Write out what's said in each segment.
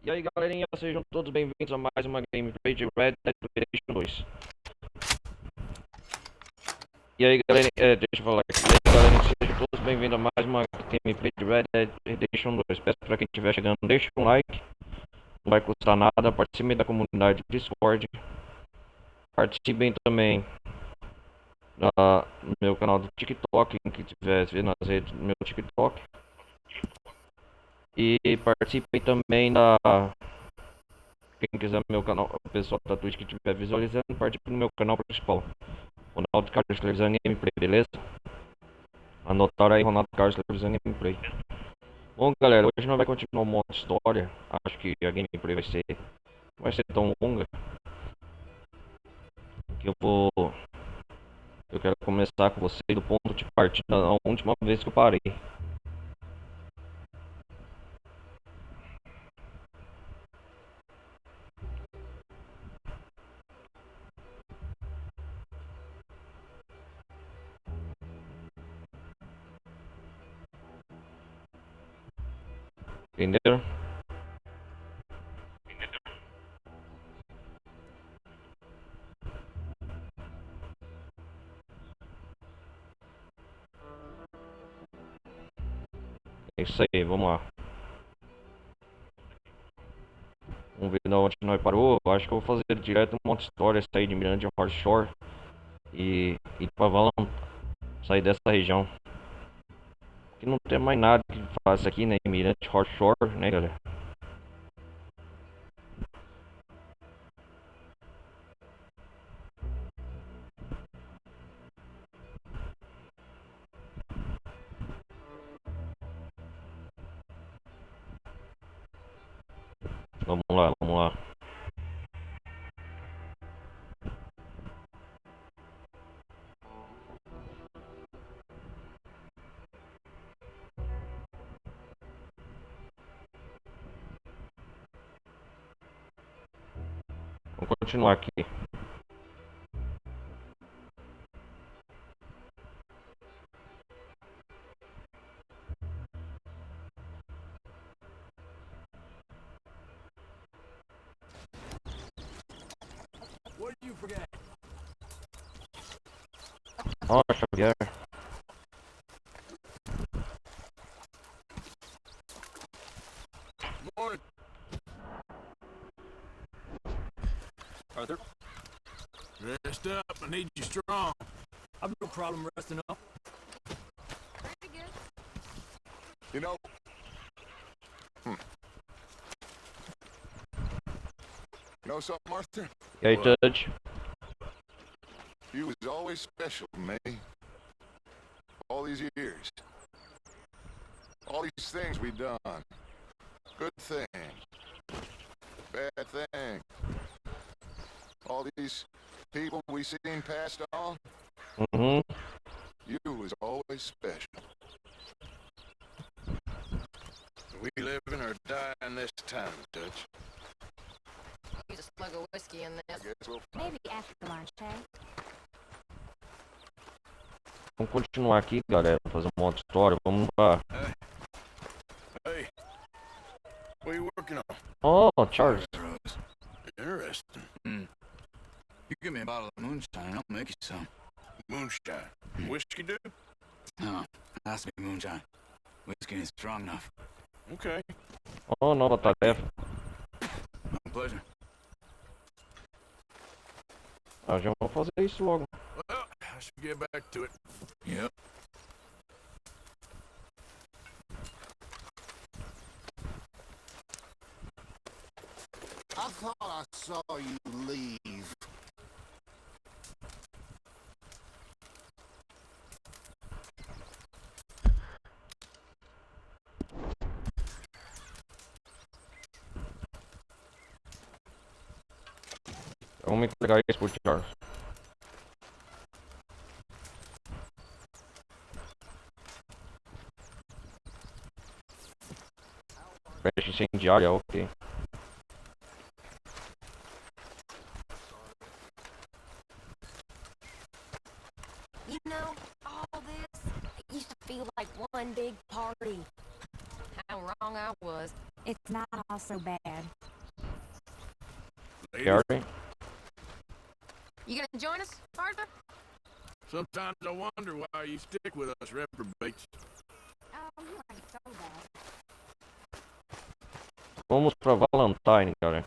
E aí galerinha, sejam todos bem-vindos a mais uma gameplay de Red Dead Redemption 2. E aí galerinha, deixa eu falar aqui. E aí galerinha, sejam todos bem-vindos a mais uma gameplay de Red Dead Redemption 2. Peço pra quem estiver chegando, deixa um like, não vai custar nada, participem da comunidade Discord. Participem também no meu canal do TikTok, quem estiver vendo nas redes do meu TikTok. E participem também da... Quem quiser meu canal, o pessoal da Twitch que estiver visualizando, participe do meu canal principal, Ronaldo Carlos Televisão Gameplay, beleza? Anotaram aí, Ronaldo Carlos Televisão Gameplay. Bom galera, hoje nós vamos continuar o modo história. Acho que a gameplay vai ser tão longa que eu quero começar com vocês do ponto de partida da última vez que eu parei. Entenderam? É isso aí, vamos lá. Vamos ver de onde nós parou. Eu acho que eu vou fazer direto um modo história, sair de Miranda Horse Shore e ir pra Valhalla, sair dessa região. Que não tem mais nada que faça aqui, né? Mirante Horse Shore, né, galera? Vamos lá, vamos lá. Vamos continuar aqui. What did you forget? Ó, Xavier. Morning. Arthur? Rest up. I need you strong. I've no problem resting up. Pretty good. You know, you know something, Arthur? E aí, What? Judge? You was always special to me. All these years. All these things we done. Good thing. Bad thing. All these people we seen passed on. Uhum. You was always special. We living or dying this time, Dutch. Use a slug of whiskey in I this. guess we'll Maybe after lunch, eh? Vamos continuar aqui, galera. Fazer um modo história. Vamos lá. Hey, what are you working on? Oh, Charles. Rose. Interesting. You give me a bottle of moonshine and I'll make you some. Moonshine. Whiskey, dude? No, has to be moonshine. Whiskey ain't strong enough. Okay. Oh, nova tarefa. My pleasure. Ah, já vou fazer isso logo. Well, I should get back to it. Yep. I thought I saw you leave. Vamos entregar isso pro Charles. Peste incendiária, ok. You know, all this, it used to feel like one big party. How wrong I was. It's not all so so bad. Ladies, Gary? You gonna join us, Arthur? sometimes I wonder why you stick with us reprobates. Oh, you ain't so bad. Vamos pra Valentine, cara.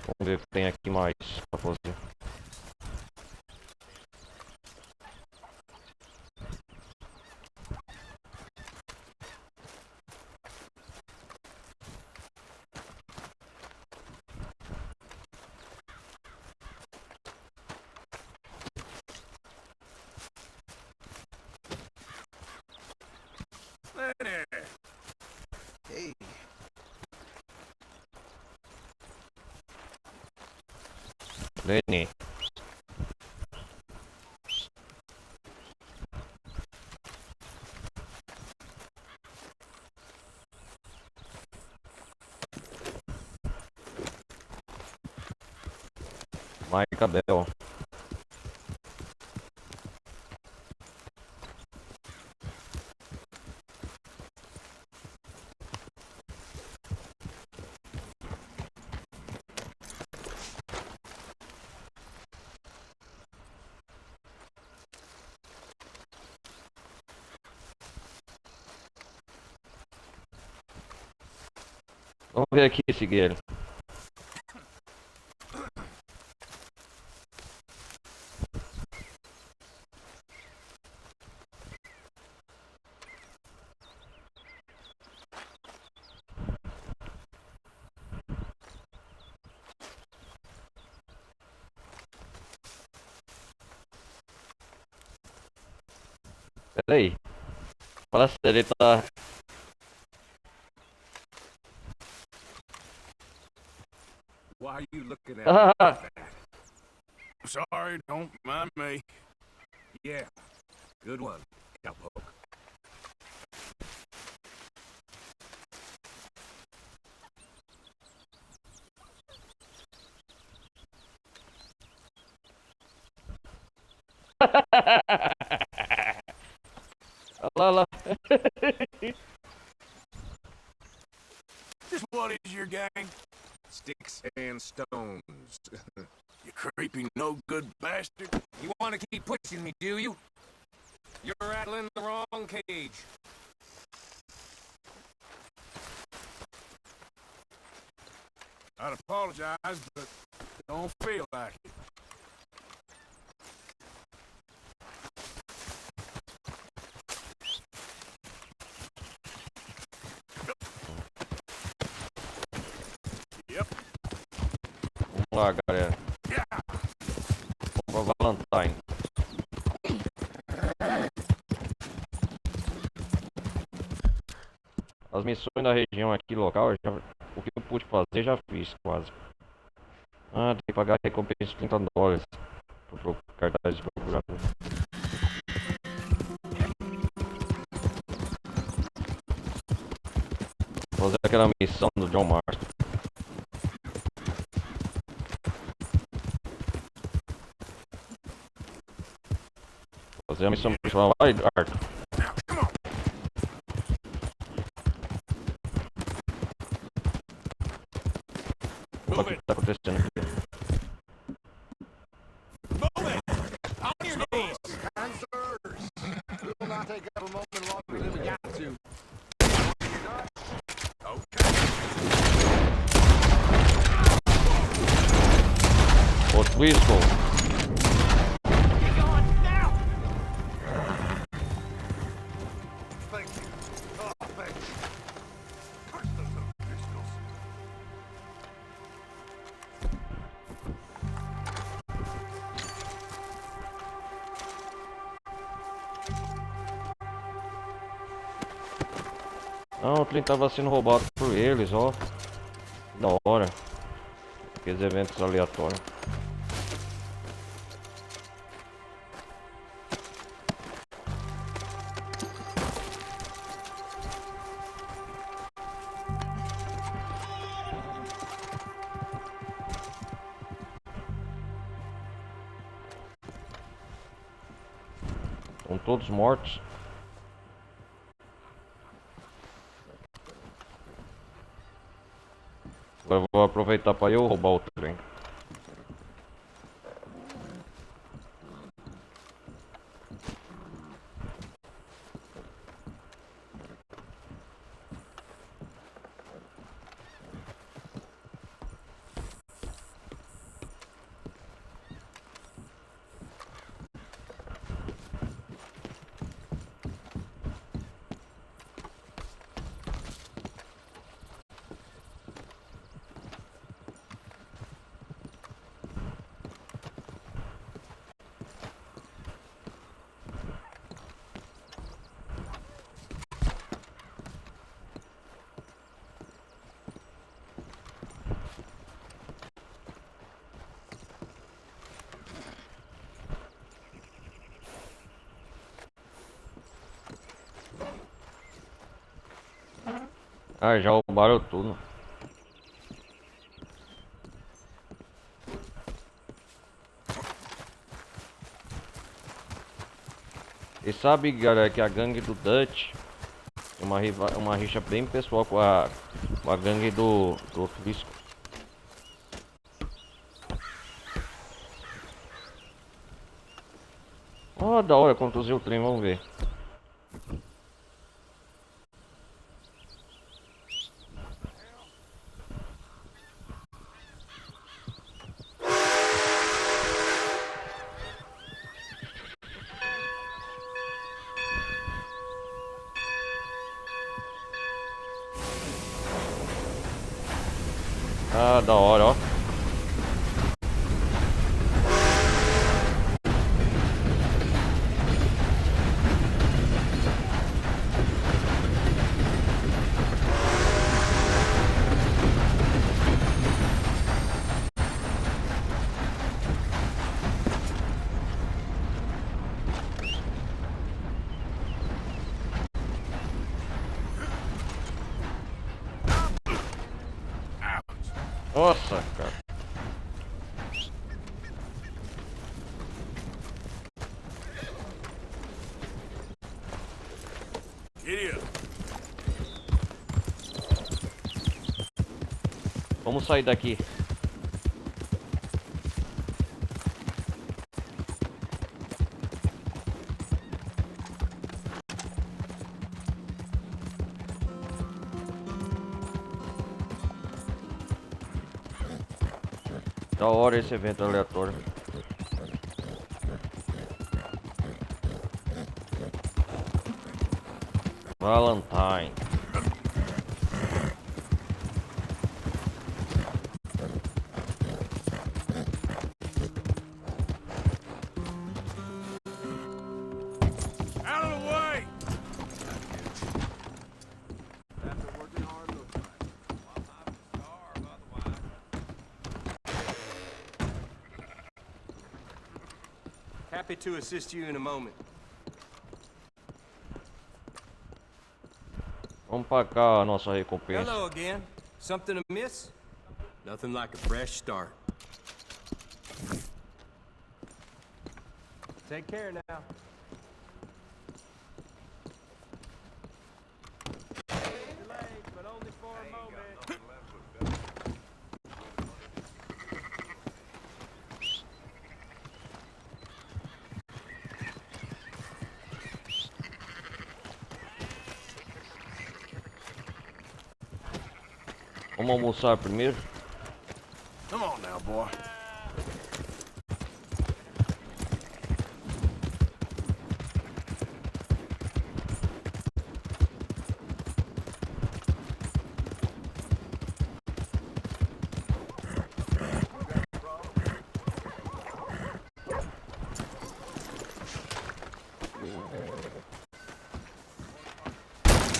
Vamos ver o que tem aqui mais pra fazer. Lenny! Hey, Lenny. Mike Abel. Vamos ver aqui, Sigueiro. Peraí. Fala sério, ele tá... Why are you looking at me Ah, like that? Sorry, don't mind me. Yeah, good one, cowpoke. Olha lá. Just what is your gang? Sticks and stones. You creepy no-good bastard. You want to keep pushing me, do you? You're rattling the wrong cage. I'd apologize, but don't feel like it. Yep. Vamos lá, galera. Vamos pra Valentine. As missões da região aqui local, o que eu pude fazer já fiz quase. Ah, tem que pagar a recompensa de $30 pro cartaz de procurador. Vou fazer aquela missão do John Marston. Fazer a missão principal. Vai, Arthur. Olha o que tá acontecendo aqui. On your knees! answers! We will not take up a moment longer than we got to. Ô, Twistle. Thank you. Oh, thank you. Curse those little pistols. Não, o trem tava sendo roubado por eles, ó. Da hora. Aqueles eventos aleatórios. Estão todos mortos. Agora eu vou aproveitar para eu roubar o trem. Ah, já roubaram tudo. E sabe, galera, que a gangue do Dutch tem uma rixa bem pessoal com a gangue do Frisco. Ó, da hora, conduzir o trem, vamos ver. Ah, da hora, ó. Nossa, cara. Giddy up. Vamos sair daqui. Da hora esse evento aleatório. Valentine. Out of the way! Happy to assist you in a moment. Vamos pagar a nossa recompensa. Hello again. Something amiss? Nothing like a fresh start. Take care now. Delayed, but only for a moment. Vamos almoçar primeiro. Come on now, boy.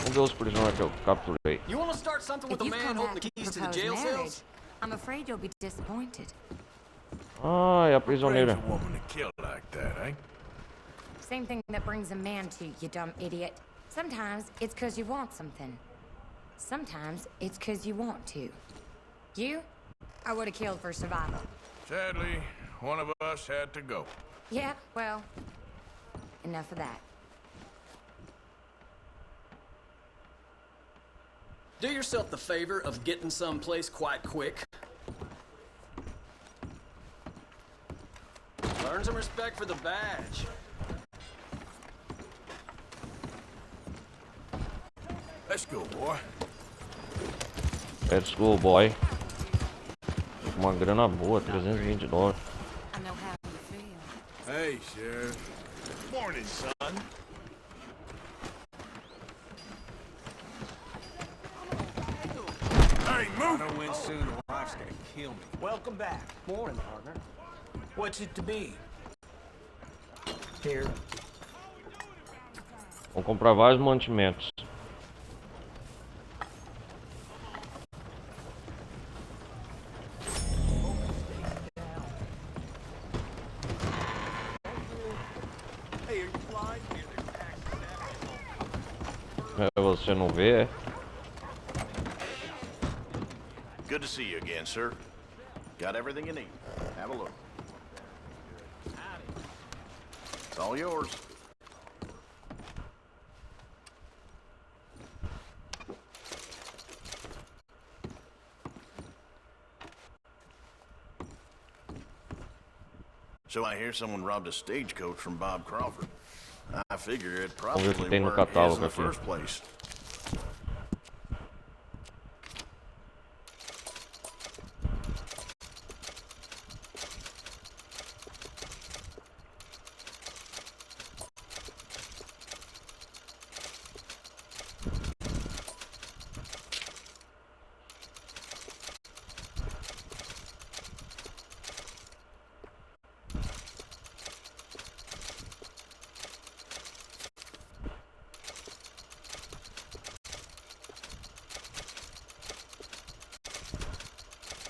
Vamos ver os prisioneiros que eu capturei. You want to start something with If a you've man come holding out the to keys to the propose jail marriage, cells? I'm afraid you'll be disappointed. Ah, é a Brings prisioneira. a woman to kill like that, eh? Same thing that brings a man to you, dumb idiot. Sometimes it's 'cause you want something. Sometimes it's 'cause you want to. You? I would have killed for survival. Sadly, one of us had to go. Yeah, well, enough of that. Do yourself the favor of getting someplace quite quick. Learn some respect for the badge. Let's go, boy. Let's go, boy. Uma grana boa, $320. I know how you feel. Hey, Sheriff. Morning, son. Hey, move! I know when soon the wife's gonna kill me. Welcome back. Morning, partner. What's it to be? Here. Vamos comprar vários mantimentos. Você não vê, é? Good to see you again, sir. Got everything you need. Have a look. It's all yours. So I hear someone robbed a stagecoach from Bob Crawford. I figure it Vamos ver o que probably tem no weren't his in catálogo the aqui. first place.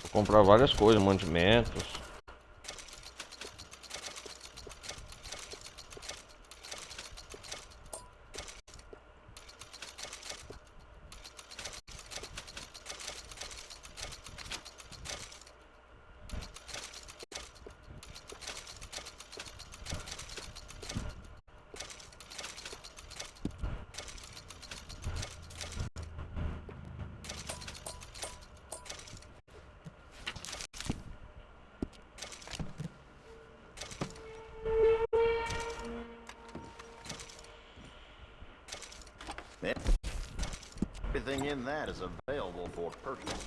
Vou comprar várias coisas, mantimentos. Everything in that is available for purchase.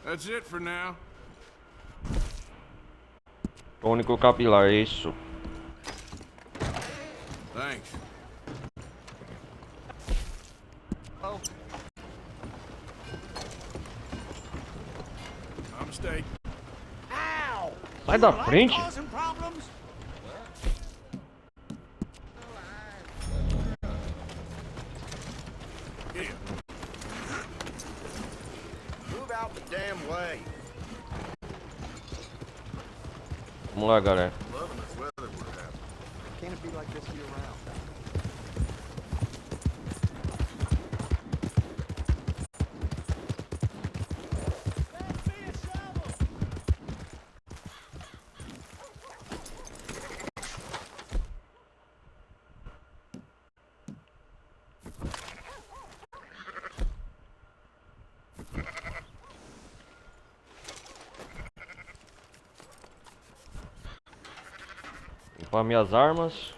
That's it for now. Tônico capilar, é isso. Thanks. Oh, My mistake. ow! Sai da frente. Causing problems? Here. Move out the damn way. Vamos lá, galera. Loving this weather we're having. Can't it be like this year round? Limpar minhas armas.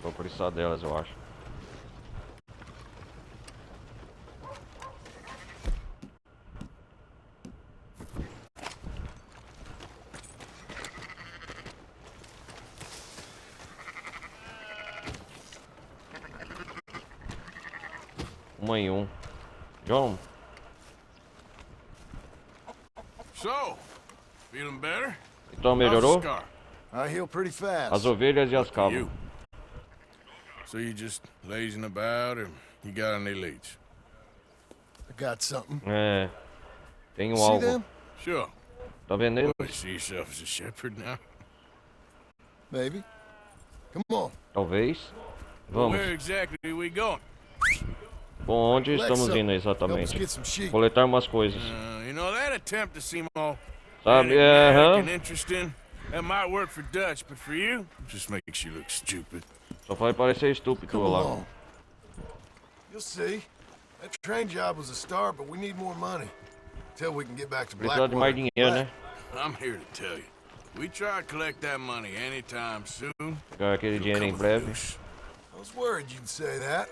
Vou precisar delas, eu acho. Uma em um. John, So, feeling better? então How's the melhorou? scar? I heal pretty fast. As ovelhas e as cabras. You. So you just lazing about, or you got any leads? I got something. É. Tem um See alvo. them? Sure. Tá vendo ele? Boy, you see yourself as a shepherd now? Maybe. Come on. Talvez. Vamos. Where exactly are we going? Onde Collect estamos some. indo Help us exatamente? get some sheep. Coletar umas coisas. You know, that attempt to seem all Sabe? enigmatic Aham. and interesting, that might work for Dutch, but for you, it just makes you look stupid. Só vai parecer estúpido Come lá. along. You'll see. That train job was a start, but we need more money. Till we can get back to Precisa de mais Blackwater. dinheiro, né? I'm here to tell you. We try to collect that money anytime soon. Pegar aquele it'll dinheiro em come breve. loose. I was worried you'd say that.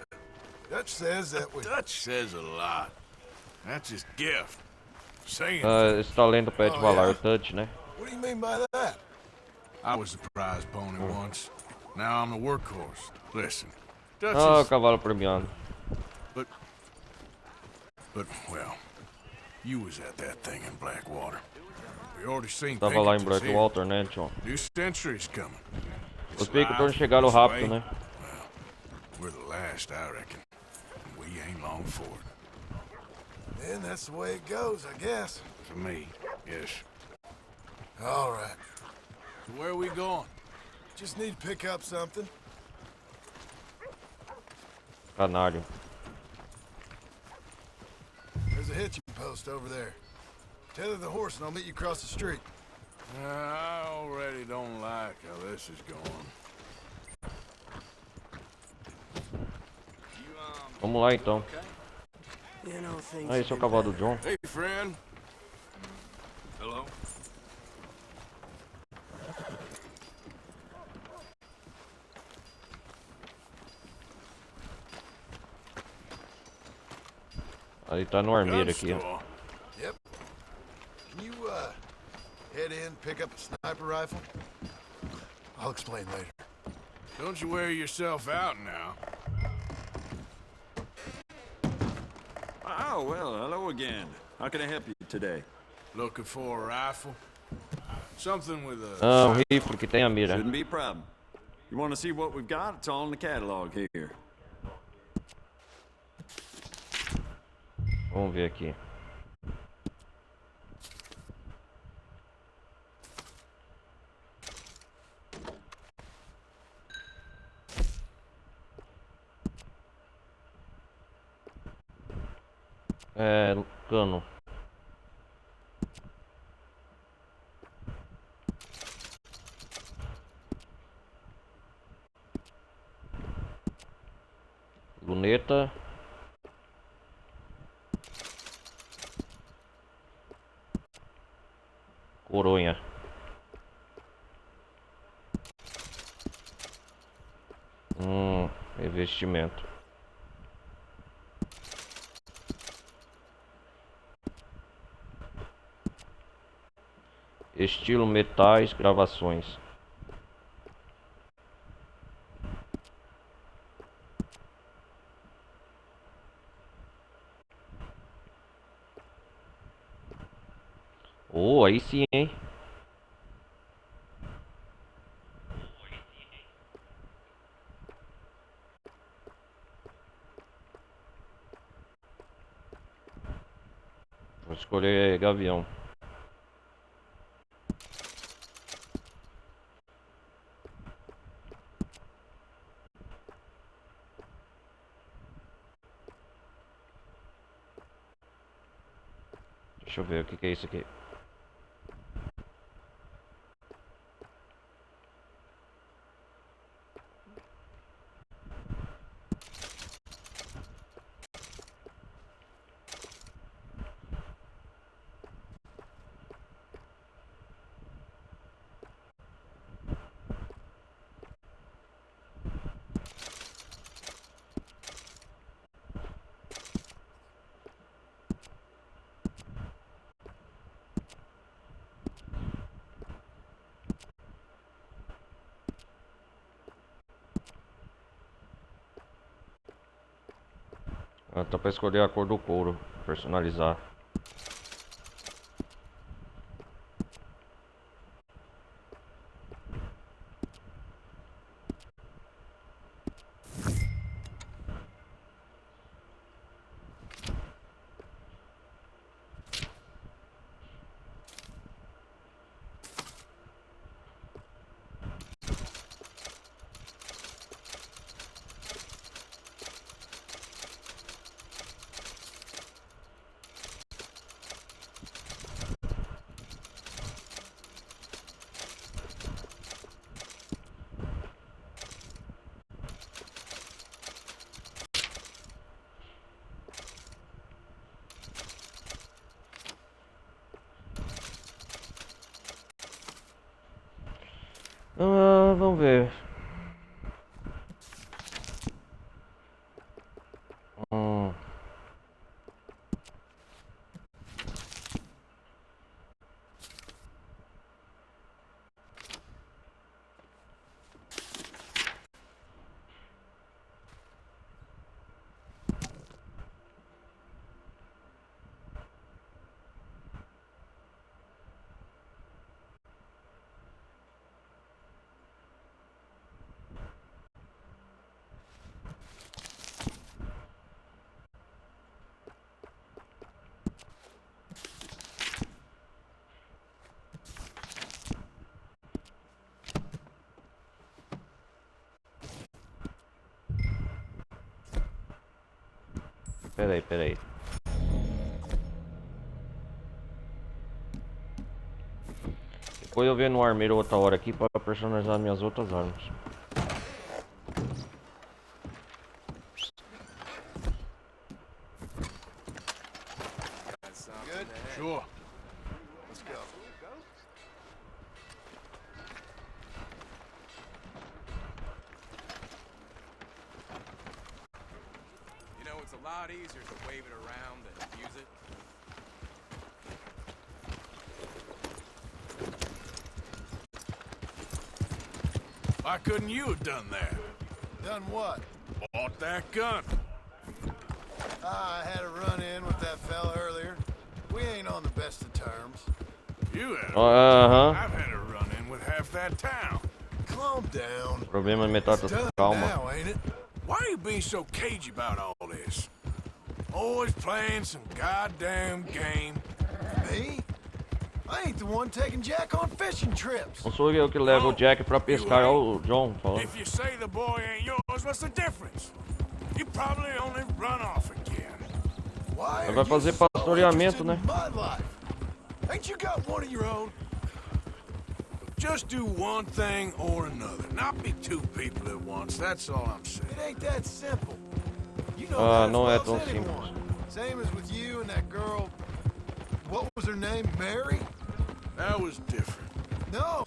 Dutch says that we... Dutch says a lot. That's his gift. Saying Esse talento pra te Oh, falar, yeah? o touch, né? What do you mean by that? I was the prize pony once. Now I'm the workhorse. Listen, Dutch Ah, o is... cavalo premiado. But, well, you was at that thing in Blackwater. We already seen Tava lá em Pinkertons here. Blackwater, né, tio? New century's coming. Os This Pinkertons life, chegaram this rápido, way, né? We're the last, I reckon. And we ain't long for it. Then that's the way it goes, I guess. For me, yes. All right. So where are we going? Just need to pick up something. Canário. There's a hitching post over there. Tether the horse and I'll meet you across the street. I already don't like how this is going. Vamos lá então. You know, things Ah, esse é o cavalo do John. Hey, friend. Hello? Ali tá no armeiro aqui, ó. Gun store. Yep. Can you, head in, pick up a sniper rifle? I'll explain later. Don't you wear yourself out now. Oh, well, hello again. How can I help you today? Looking for a rifle? Something with a... Ah, um rifle que tem a mira. Shouldn't be a problem. You want to see what we've got? It's all in the catalog here. Vamos ver aqui. Cano. Luneta. Coronha. Revestimento. Estilo metais, gravações. Oh, aí sim, hein? Vou escolher Gavião. Deixa eu ver o que é isso aqui. Ah, tá pra escolher a cor do couro, personalizar. vamos ver. Hum. Peraí. Depois eu ver no armeiro outra hora aqui para personalizar minhas outras armas. Good? Sure. Let's go. You know, it's a lot easier to wave it around than use it. Why couldn't you have done that? Done what? Bought that gun. I had a run-in with that fella earlier. We ain't on the best of terms. You had Aham. I've had a run-in with half that town. Calm down. Problema é metade It's da done calma. now, ain't it? Why are you being so cagey about all this? Always playing some goddamn game. Me? I ain't the one taking Jack on fishing trips. Não sou eu que levo o Jack pra pescar, é o John falando. If you say the boy ain't yours, what's the difference? You probably only run off again. Why Vai are fazer you so pastoreamento, interested né? in my life? Ain't you got one of your own? Just do one thing or another. Not be two people at once. That's all I'm saying. It ain't that simple. You know Ah, that as não é well tão as anyone. Same as with you and that girl. What was her name? Mary? That was different. No.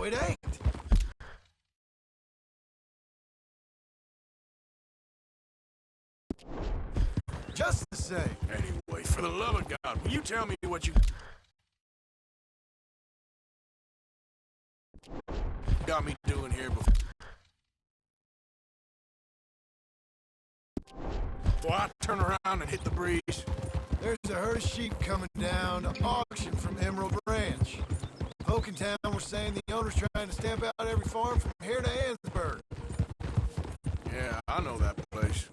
No, it ain't. Just the same. Anyway, for the love of God, will you tell me what you got me doing here before I turn around and hit the breeze? There's a herd of sheep coming down to auction from Emerald Ranch. Folk in town were saying the owner's trying to stamp out every farm from here to Ansburg. Yeah, I know that place.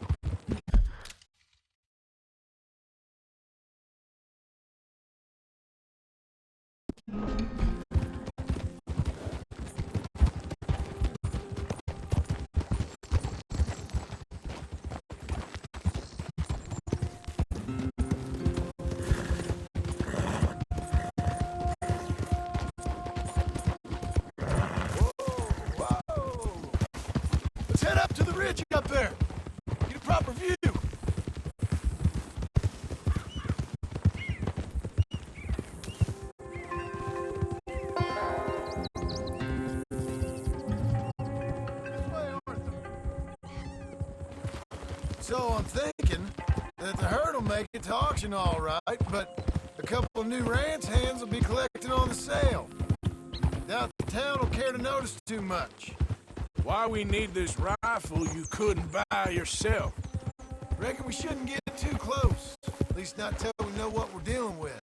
Whoa! Let's head up to the ridge up there. Get a proper view. So I'm thinking that the herd will make it to auction all right, but a couple of new ranch hands will be collecting on the sale. Doubt the town will care to notice too much. Why we need this rifle you couldn't buy yourself? Reckon we shouldn't get too close. At least not till we know what we're dealing with.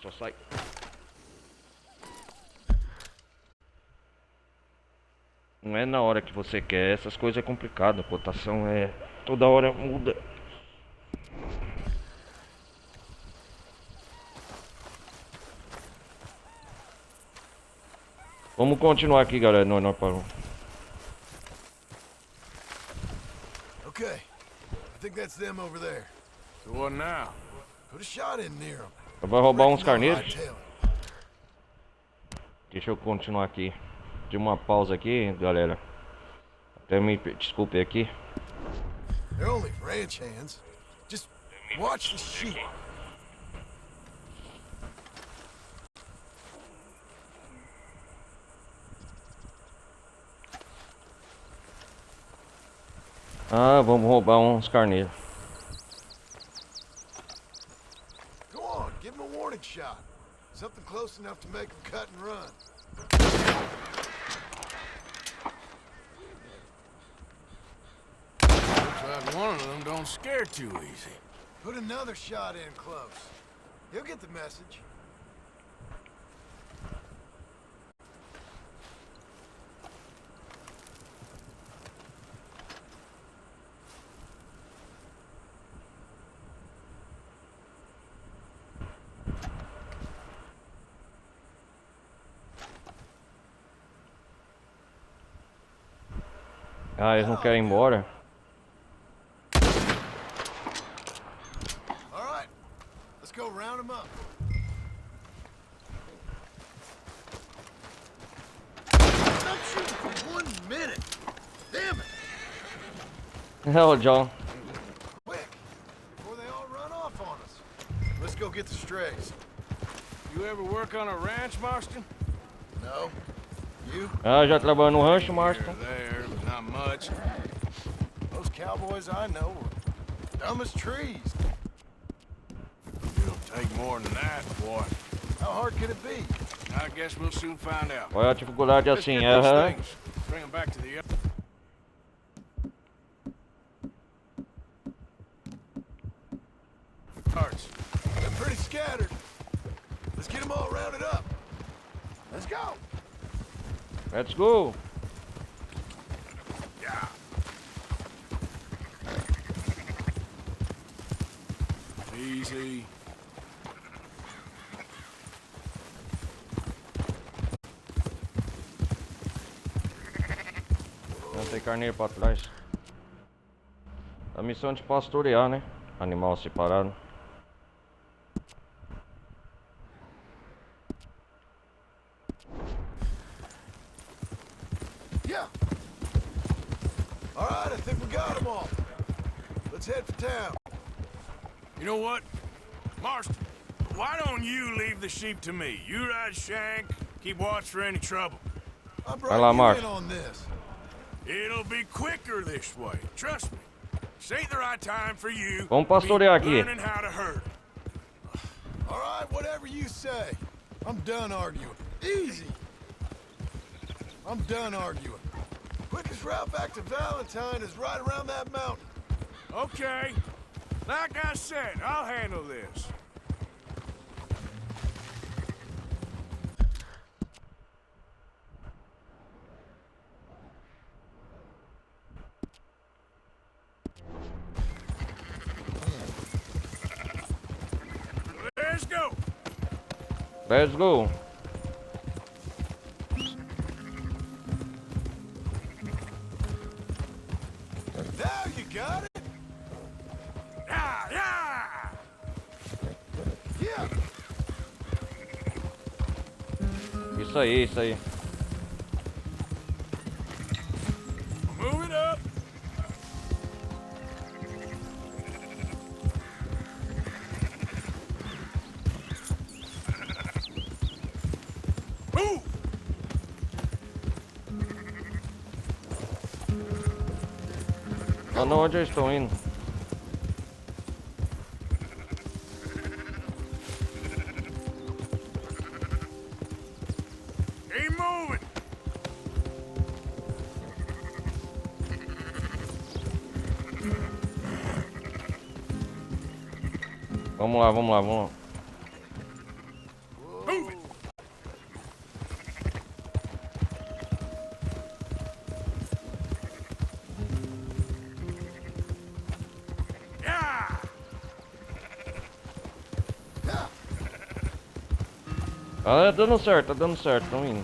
Só sai. Não é na hora que você quer, essas coisas é complicado, a cotação é toda hora muda. Vamos continuar aqui, galera. Nós paramos. Okay. I think that's them over there. So what now? Put a shot in near them. Vai roubar uns Reckon they'll carneiros. hightail it. Deixa eu continuar aqui. De uma pausa aqui, galera. Até me desculpe aqui. They're only ranch hands. Just watch the sheep. Ah, vamos roubar uns carneiros. Go on, give them a warning shot. Something close enough to make them cut and run. Looks like one of them don't scare too easy. Put another shot in close. He'll get the message. Ah, eles não querem ir embora. All right, let's go round them up. Stop shooting for 1 minute. Damn it. Hello, John. Quick, before they all run off on us. Let's go get the strays. You ever work on a ranch, Marston? No? You? Ah, já trabalhou no rancho, Here, Marston? there, but not much. Those cowboys I know were dumb as trees. It'll take more than that, boy. How hard could it be? I guess we'll soon find out. Qual é a dificuldade Let's assim? get these Aham. things. Bring them back to the... Carts. They're pretty scattered. Let's get them all rounded up. Let's go. Let's go. Yeah. Easy. Não tem carneiro pra trás. A missão é de pastorear, né? Animal separado. Yeah. got them all. Let's head for town. You know what? Marston, why don't you leave the sheep to me? You ride Shank, keep watch for any trouble. I Vai lá, brought you Marston. in on this. It'll be quicker this way, trust me. This ain't the right time for you Vamos to be pastorear aqui. learning how to herd. All right, whatever you say. I'm done arguing. Easy. I'm done arguing. Quickest route back to Valentine is right around that mountain. Okay. Like I said, I'll handle this. Let's go. Let's go. Now you got it. Yeah, yeah. Yeah. Isso aí, isso aí. Move it up. Move. Ah, não, onde eu estou indo? Keep moving. Vamos lá, vamos lá, vamos lá. Move it. Yeah. Ah, tá dando certo, tão indo.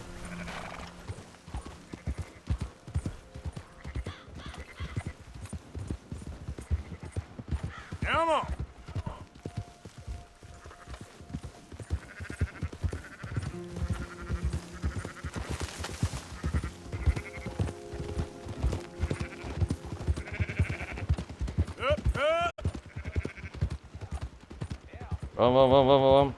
Come on. Up, up. Vamos.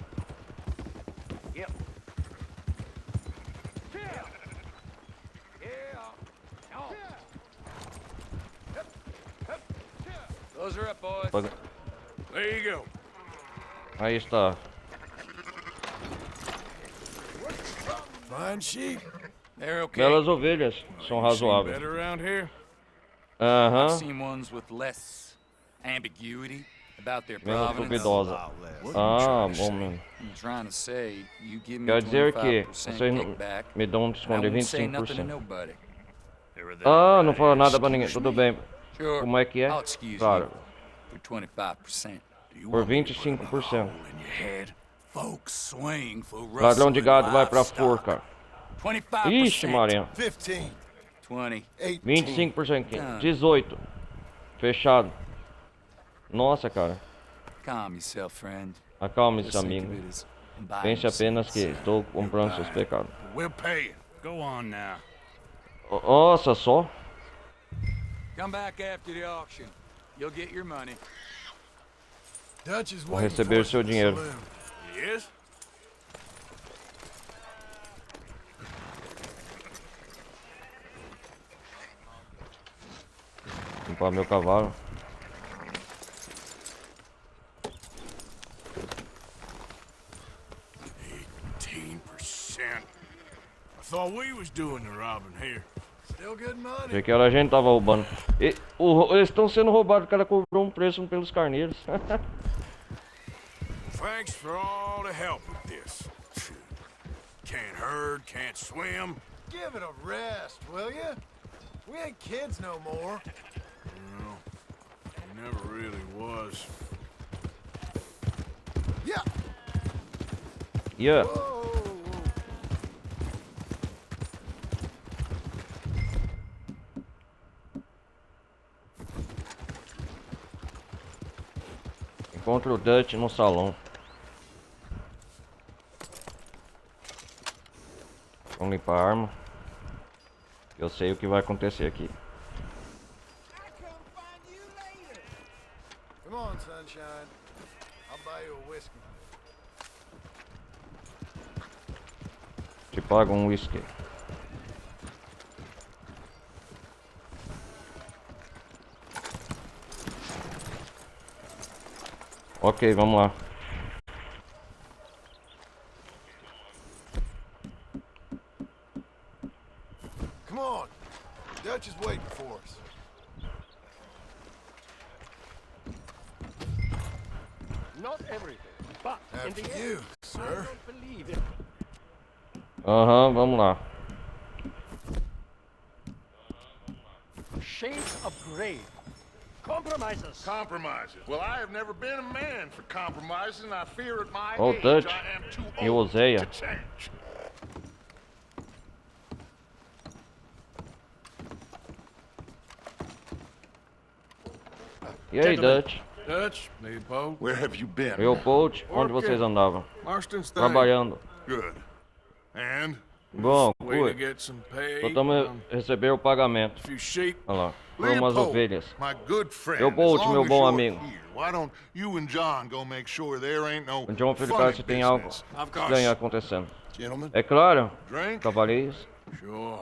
Those are up, boys. Pode- There you go. Aí está. Fine sheep. They're okay. Belas ovelhas, são Seen razoáveis. better around here? Aham, Seen ones with less ambiguity about their menos provenance. duvidosa. Ah, bom mesmo. I'm trying to say, you give me Quer dizer que 25% vocês kickback, me dão um I desconto de won't say nothing to 25%. nobody. Ah, não fala nada pra ninguém, tudo bem. Sure, Como é que é? I'll excuse Claro, you for 25%. por 25%. In your head. Folks swing for Ladrão de rustling gado vai pra livestock. forca. 25%. Ixi, Maria. 15. 20. 18. 25%. 18. Fechado. Nossa, cara. Calm yourself, friend. Acalme-se, Just think of amigo. it as buying Pense apenas que yourself. estou comprando seus pecados. We'll pay you. Go on now. Nossa, só. Come back after the auction. You'll get your money. Dutch is Vou waiting receber for o us seu at the dinheiro. saloon. Yes? Limpar meu cavalo. I thought we was doing the robbing here. Still good money. Achei que era a gente tava roubando. Eles estão sendo roubados, o cara cobrou um preço pelos carneiros. Thanks for all the help with this. Can't herd, can't swim. Give it a rest, will ya? We ain't kids no more. No, never really was. Yeah. Yeah. Whoa. Encontro o Dutch no salão. Vamos limpar a arma. Eu sei o que vai acontecer aqui. Come on, sunshine. I'll buy you a whiskey. Te pago um whisky. Ok, vamos lá. Come on. Dutch is waiting for us. Not everything, but in the After end, you, I sir. don't believe it. Aham, vamos lá. Shades of grey. Compromises. Compromises. Well, I have never been a man for compromises, and I fear at my Oh, age Dutch. I am too E old Hosea. to change. E aí, Dutch? Dutch, Leopold. Where have you been? Leopold, onde vocês andavam? Marston's thing. Trabalhando. Good. And? Bom, Way to fui. get some pay. Tentamos receber o pagamento. A few sheep. Olha lá. Foi umas Leopold, ovelhas. my good friend, Leopold, as long meu as bom you're amigo. here, why don't you and John go make sure there ain't no O John funny verificar se tem algo business? Of course. estranho acontecendo. Gentlemen, É claro, drink? cavaleiros. Sure.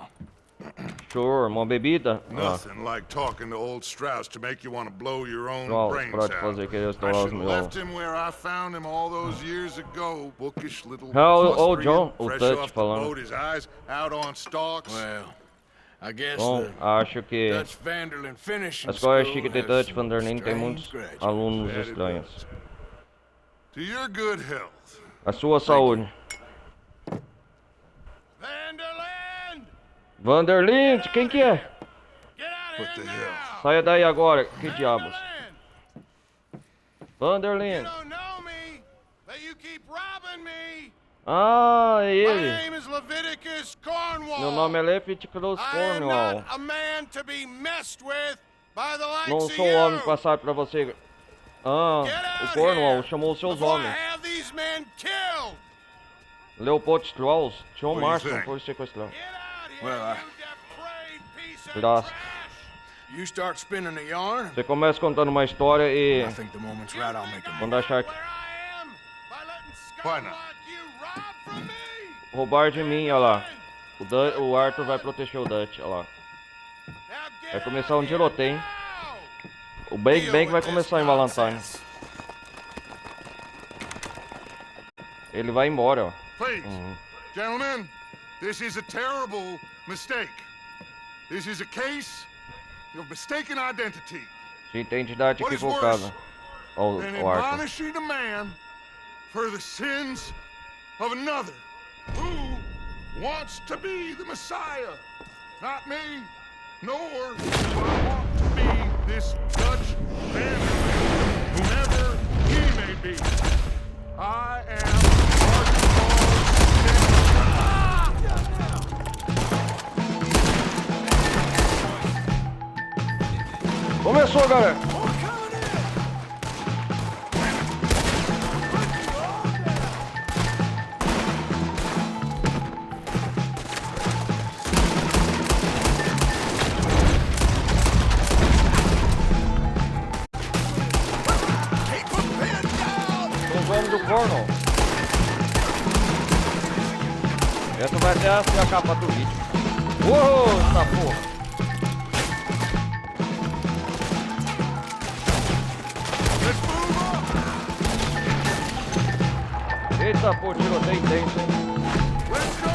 Sure, uma bebida. Olha lá. Nothing like talking to old Strauss to make you want to blow your own Strauss, brains pra te out. fazer querer I estourar os should have meus. left him where I found him all those years ago. Bookish little Oh, Austrian, John, o fresh Dutch off the falando. boat, his eyes out on stalks. Well, I guess Bom, the acho que Dutch Vanderlyn finishing a escola school chique de has Dutch some van der Linde tem strange muitos graduates. alunos That it estranhos. does. To your good health. A sua saúde. Vanderland! Vanderlinde, quem que é? Get out of What here the now! Saia daí agora, que diabos. Vanderland! You Vanderlinde. don't know me, but you keep robbing me. Ah, é My ele. name is Leviticus Cornwall. Meu nome é Leviticus I am Cornwall. not a man to be messed with by the likes Não of sou you. um homem passado pra você. Ah, Get o out Cornwall here chamou seus before homens. I have these men killed. Leopold Strauss, John What do you Marston think? foi sequestrado. Get out here, Well, you depraved piece of Graças. trash. You start spinning the yarn. Você começa contando uma história e I think the moment's right. I'll make a move. quando achar que Where I am by letting Why scum not? like you rob from me. roubar de mim, olha lá. O Arthur vai proteger o Dutch, olha lá. Now get Vai começar out um tiroteio. now. O Bang Deal Bang with vai this começar em Valentine. nonsense. Ele vai embora, ó. Please, gentlemen, this is a terrible mistake. This is a case of mistaken identity. De identidade What is equivocada. Ó, And o Arthur. admonishing a man for the sins of another who wants to be the Messiah. Not me, nor do I want to be this Dutch Vanderbilt, whomever he may be. I am Começou, galera. Os homens do Cornwall. Essa vai ser a capa do vídeo. Uou, essa porra. Eita, pô, tiroteio intenso, hein? Let's go!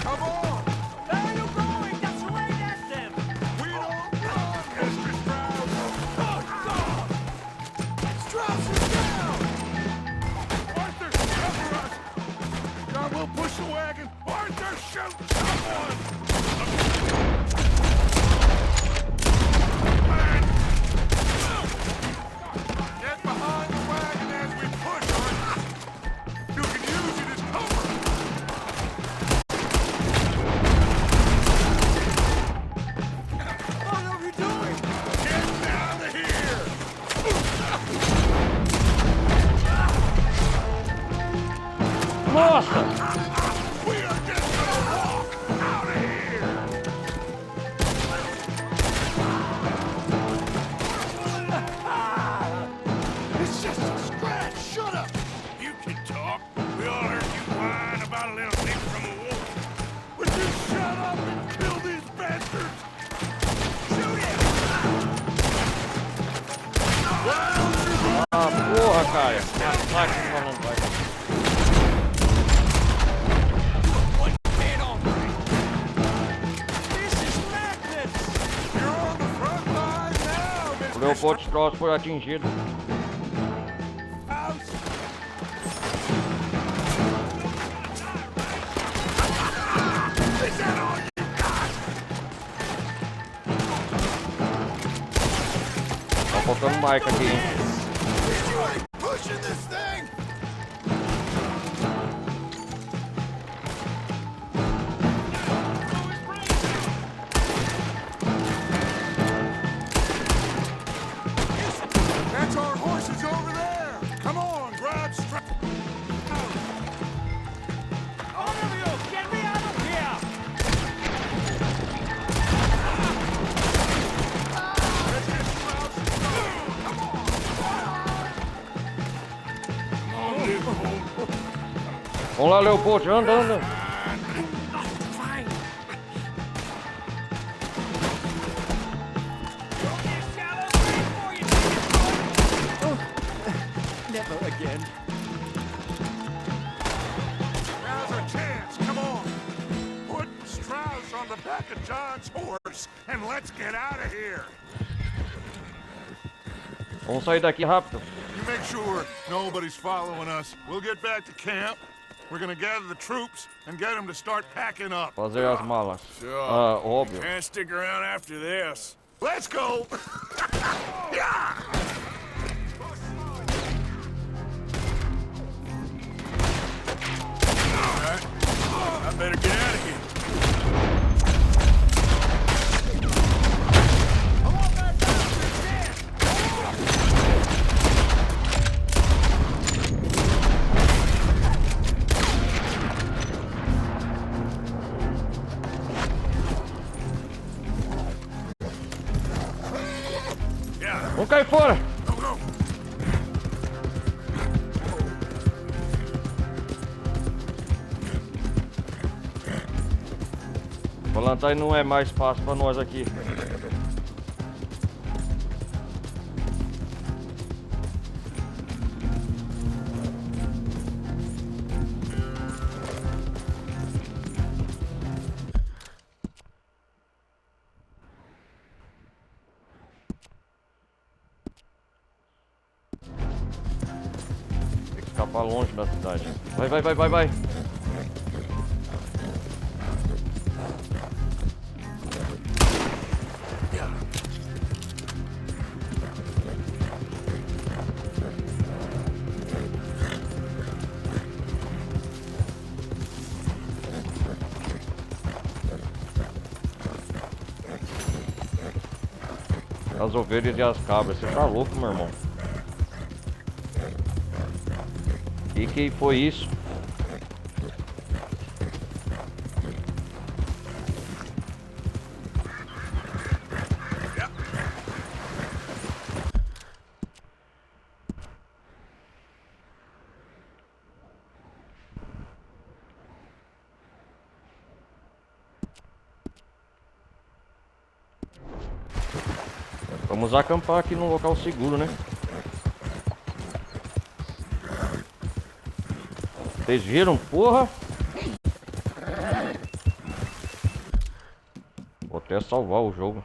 Come on! Where are you going? That's right at them. We don't run, Mr. Strauss! Strauss is down! Arthur, cover us! John, we'll push the wagon! Arthur, shoot someone! Man! Get behind the wagon as we push, Arthur! You can use it as cover! What are we doing? Get down to here! Nossa! We are just gonna walk out of here! Porra, cara. Vai falando, vai. O Leopold Strauss foi atingido. Tá faltando o Mike aqui, hein? Pushing this thing! That's our horses over there! Come on, grab strap! All of you, get me out of here! Let's get Strauss and go! Come on! Vamos lá, Leopold, anda, anda. Never again. Now's our chance, come on! Put Strauss on the back of John's horse and let's get out of here! Vamos sair daqui rápido. You make sure nobody's following us. We'll get back to camp. We're gonna gather the troops and get them to start packing up. Fazer as malas. Sure. Ah, óbvio. Can't stick around after this. Let's go! Yeah! Alright. I better get out of here. Vamos cair fora. Go, go. Valentine não é mais fácil pra nós aqui. Tem que escapar longe da cidade. Vai, vai, vai, vai, vai. As ovelhas e as cabras, você tá louco, meu irmão? Que foi isso? Vamos acampar aqui num local seguro, né? Vocês viram, porra? Vou até salvar o jogo.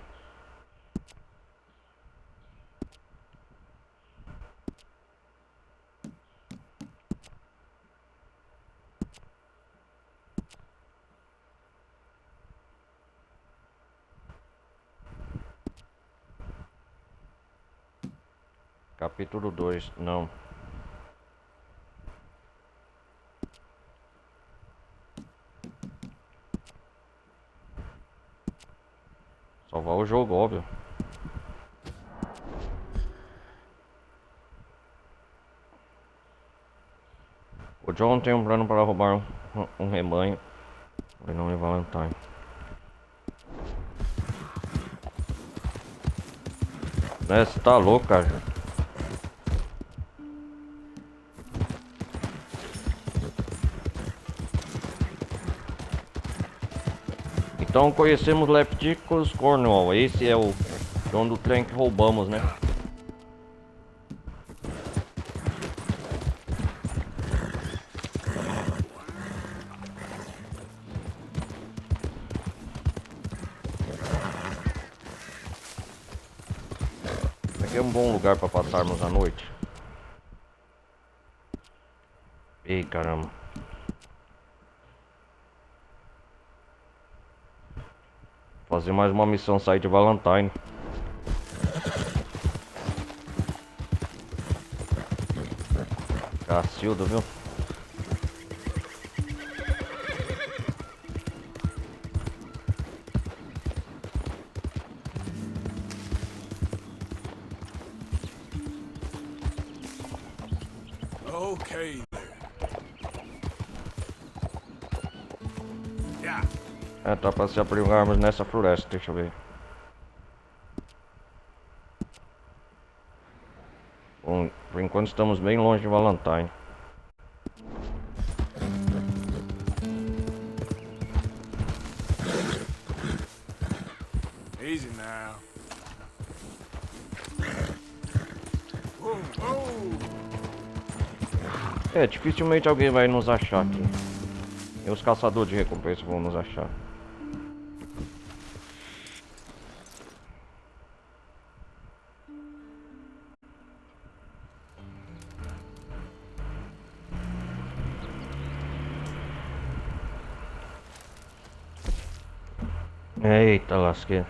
Capítulo 2, não. Salvar o jogo, óbvio. O John tem um plano para roubar um rebanho. O nome é Valentine. Né, você tá louco, cara? Então conhecemos Lepticus Cornwall. Esse é o dono do trem que roubamos, né? Aqui é um bom lugar para passarmos a noite. Ei, caramba. Fazer mais uma missão, sair de Valentine. Cacilda, viu? Okay there. Yeah. É, tá pra se abrigarmos nessa floresta, deixa eu ver. Bom, por enquanto estamos bem longe de Valentine. Easy now. É, dificilmente alguém vai nos achar aqui. E os caçadores de recompensa vão nos achar. Eita lasqueira.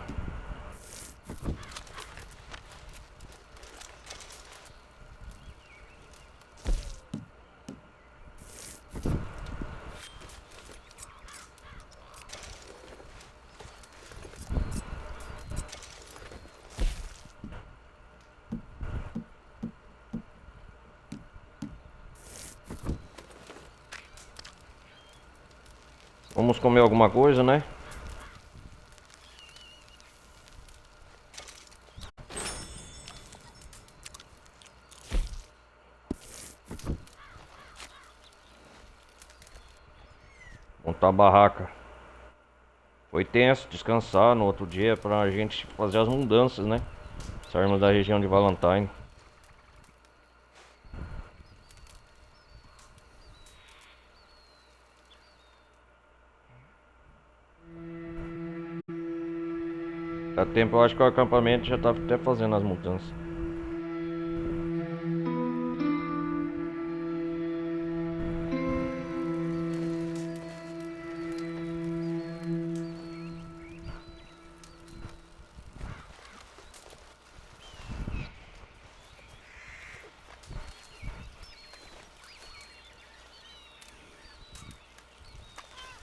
Vamos comer alguma coisa, né? Montar a barraca. Foi tenso descansar no outro dia pra gente fazer as mudanças, né? Sairmos da região de Valentine. Dá tempo, eu acho que o acampamento já tá até fazendo as mudanças.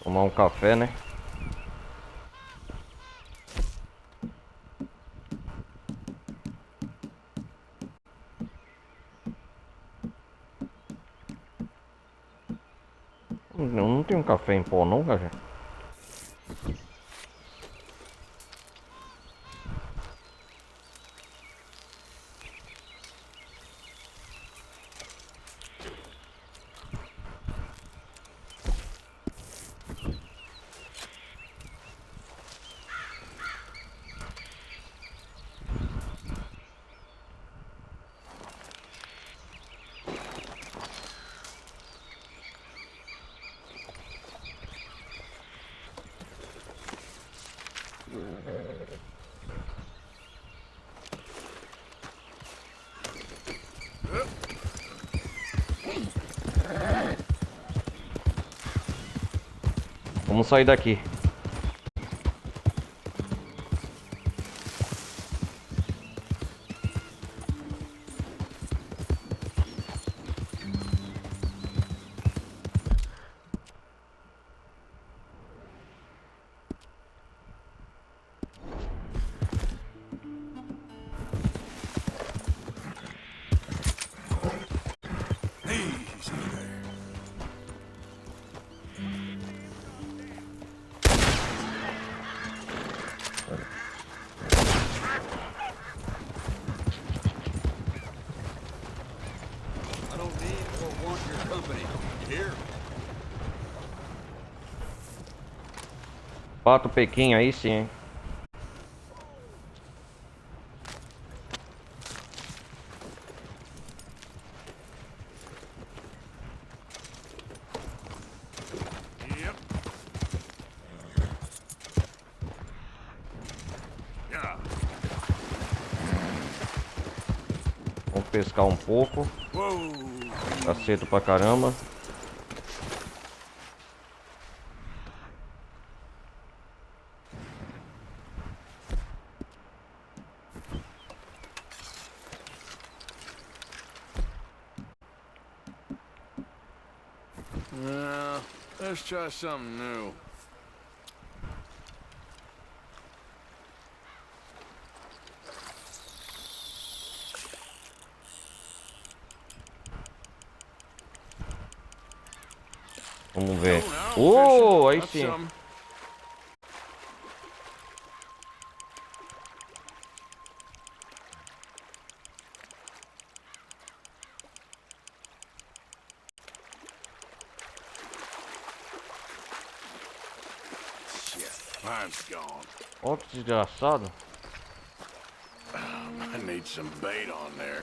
Tomar um café, né? Não tem um café em pó não, cara. Vamos sair daqui. I don't need or want your company. You hear? Pato Pequim aí sim, hein? Yep. Yeah. Vamos pescar um pouco. Whoa. Tá cedo pra caramba. Let's try something new. Vamos ver. now, Oh, fishing. aí That's sim. something. Shit, mine's gone. Ó, que desgraçado. I need some bait on there.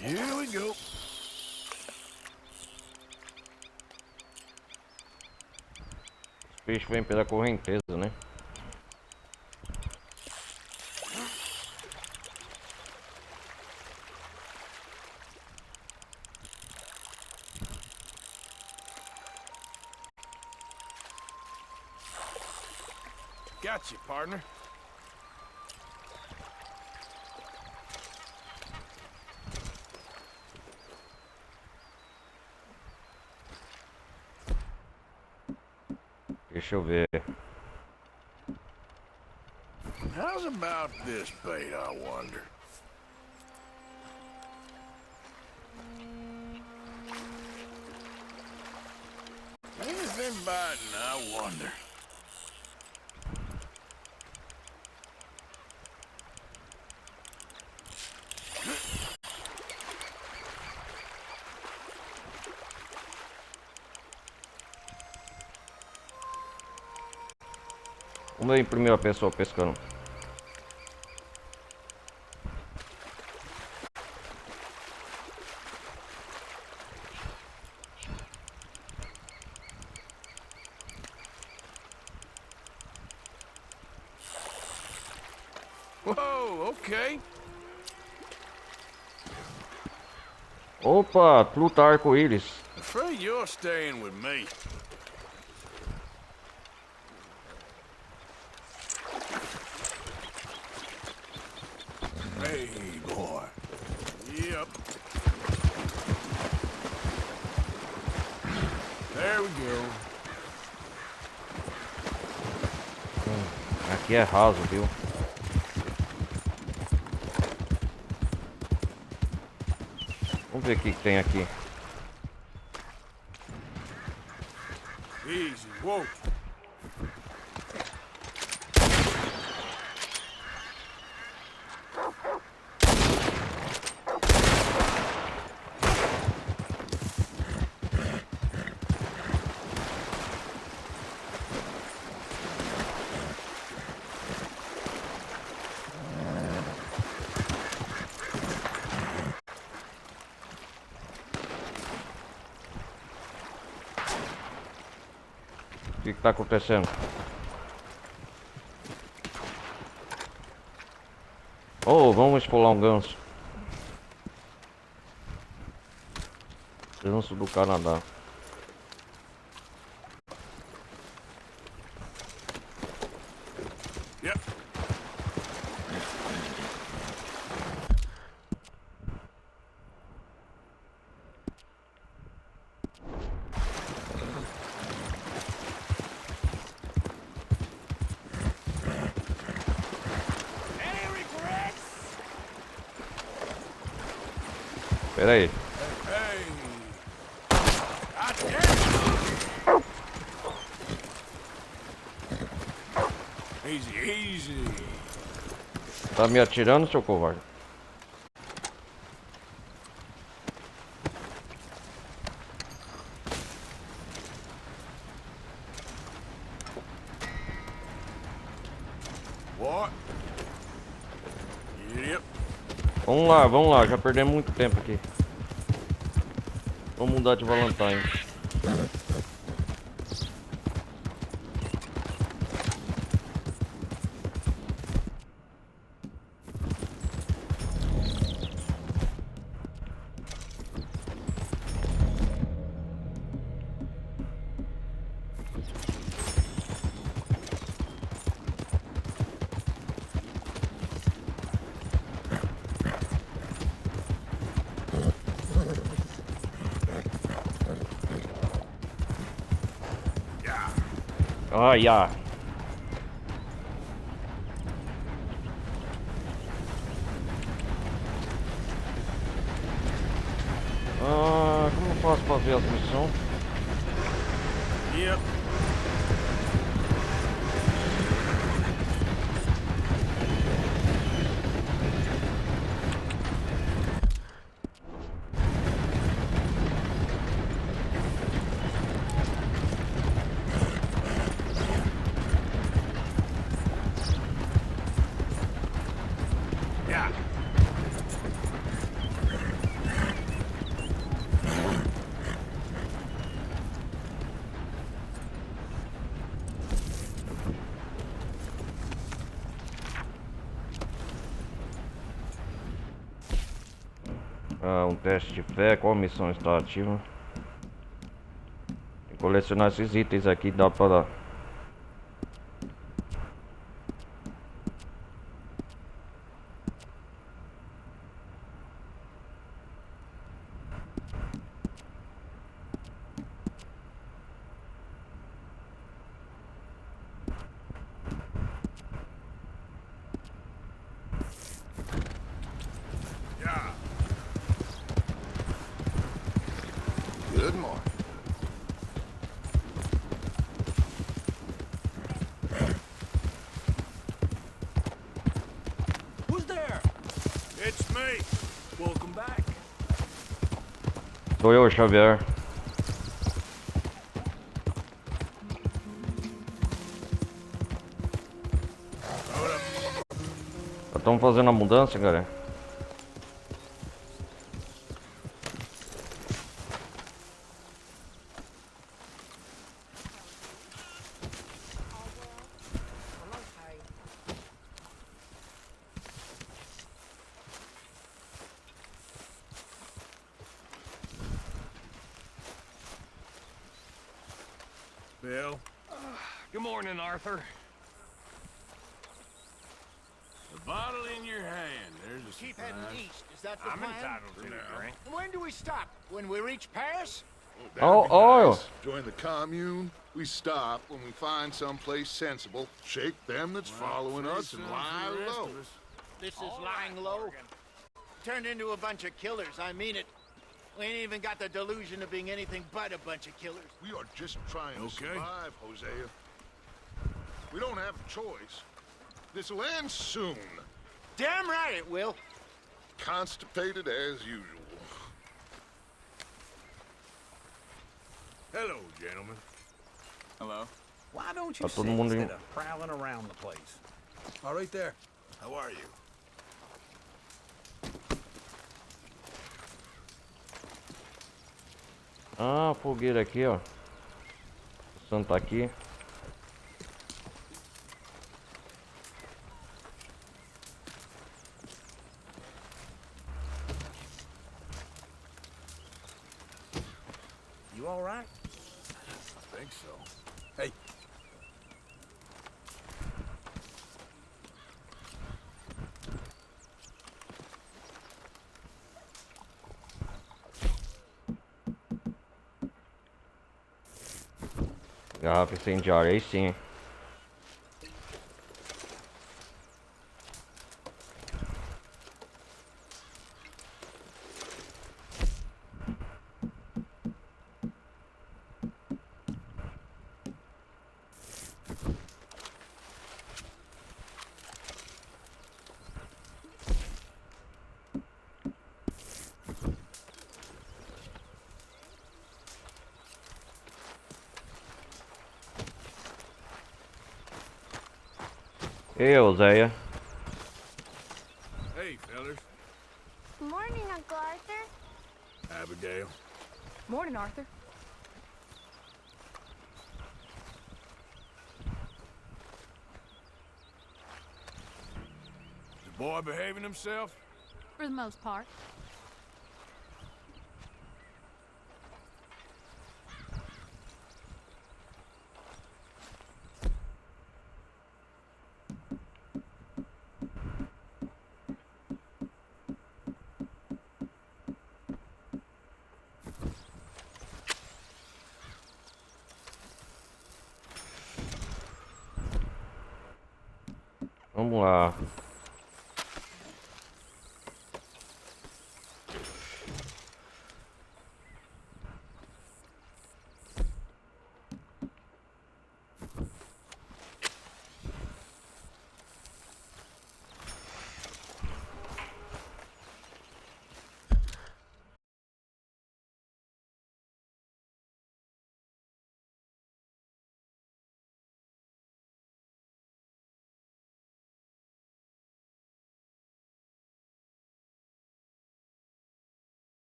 Here we go. Os peixes vêm pela correnteza, né? Got you, partner. Deixa eu ver. How's about this bait, I wonder? Ain't been biting, I wonder. Vamos ver em primeira pessoa pescando. Whoa, okay. Opa, Pluta arco-íris. Afraid you're staying with me. Hey, boy. Yep. There we go. Aqui é raso, viu? Vamos ver o que tem aqui. Easy. Whoa. O que tá acontecendo? Oh, vamos esfolar um ganso. Ganso do Canadá. Yep. Pera aí. Hey. Easy, easy. Tá me atirando, seu covarde? What? Idiot. Vamos lá, já perdemos muito tempo aqui. Vamos mudar de Valentine. Ah, yeah. Ah, como eu faço pra ver a missão? Yep. Yeah. Ah, um teste de fé. Qual missão está ativa? Tem que colecionar esses itens aqui. Dá para... Yeah. Good morning. Who's there? It's me. Welcome back. Sou eu, Xavier. Estamos fazendo a mudança, galera. Bill, Good morning, Arthur. the bottle in your hand. There's a Keep surprise. heading east. Is that the I'm plan? entitled to a drink. And when do we stop? When we reach Paris? Oh, That'd be oh. nice. Join the commune. We stop when we find someplace sensible, shake them that's following us, and lie low. This is lying low. Turned into a bunch of killers. I mean it. We ain't even got the delusion of being anything but a bunch of killers. We are just trying to Okay. survive, Hosea. We don't have a choice. This'll end soon. Damn right it will. Constipated as usual. Hello, gentlemen. Hello. Why don't you Tá sit todo mundo instead indo. of prowling around the place? All right there. How are you? Ah, fogueira aqui, ó. O santo tá aqui. You all right? I think so. Hey. Garrafa incendiária, aí sim. Ei, Oséia. Hey, fellas. Morning, Uncle Arthur. Abigail. Morning, Arthur. Is the boy behaving himself? For the most part. Vamos lá.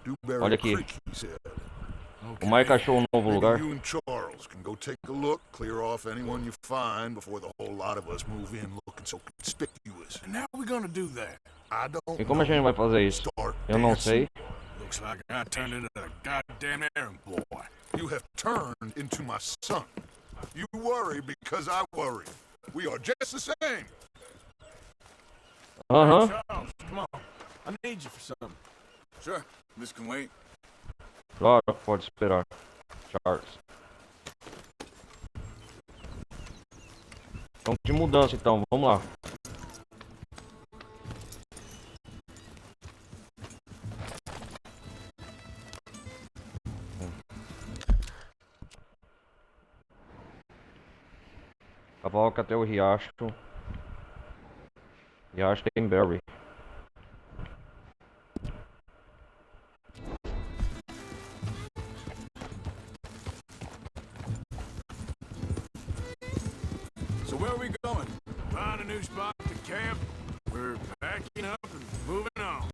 Dewberry Olha aqui. Creek, he said. O Mike achou um novo Maybe lugar. you and Charles can go take a look, clear off anyone you find before the whole lot of us move in looking so conspicuous. And how are we gonna do that? I don't E como a gente vai fazer isso? Start Eu não dancing. sei. Looks like I turned into a goddamn errand boy. You have turned into my son. You worry because I worry. We are just the same. Aham. Charles, come on. I need you for something. Sure, this can wait. Claro, pode esperar. Charles. Então, de mudança então, vamos lá. Cavalca até o riacho. Riacho tem berry. So where are we going? Find a new spot to camp. We're packing up and moving on.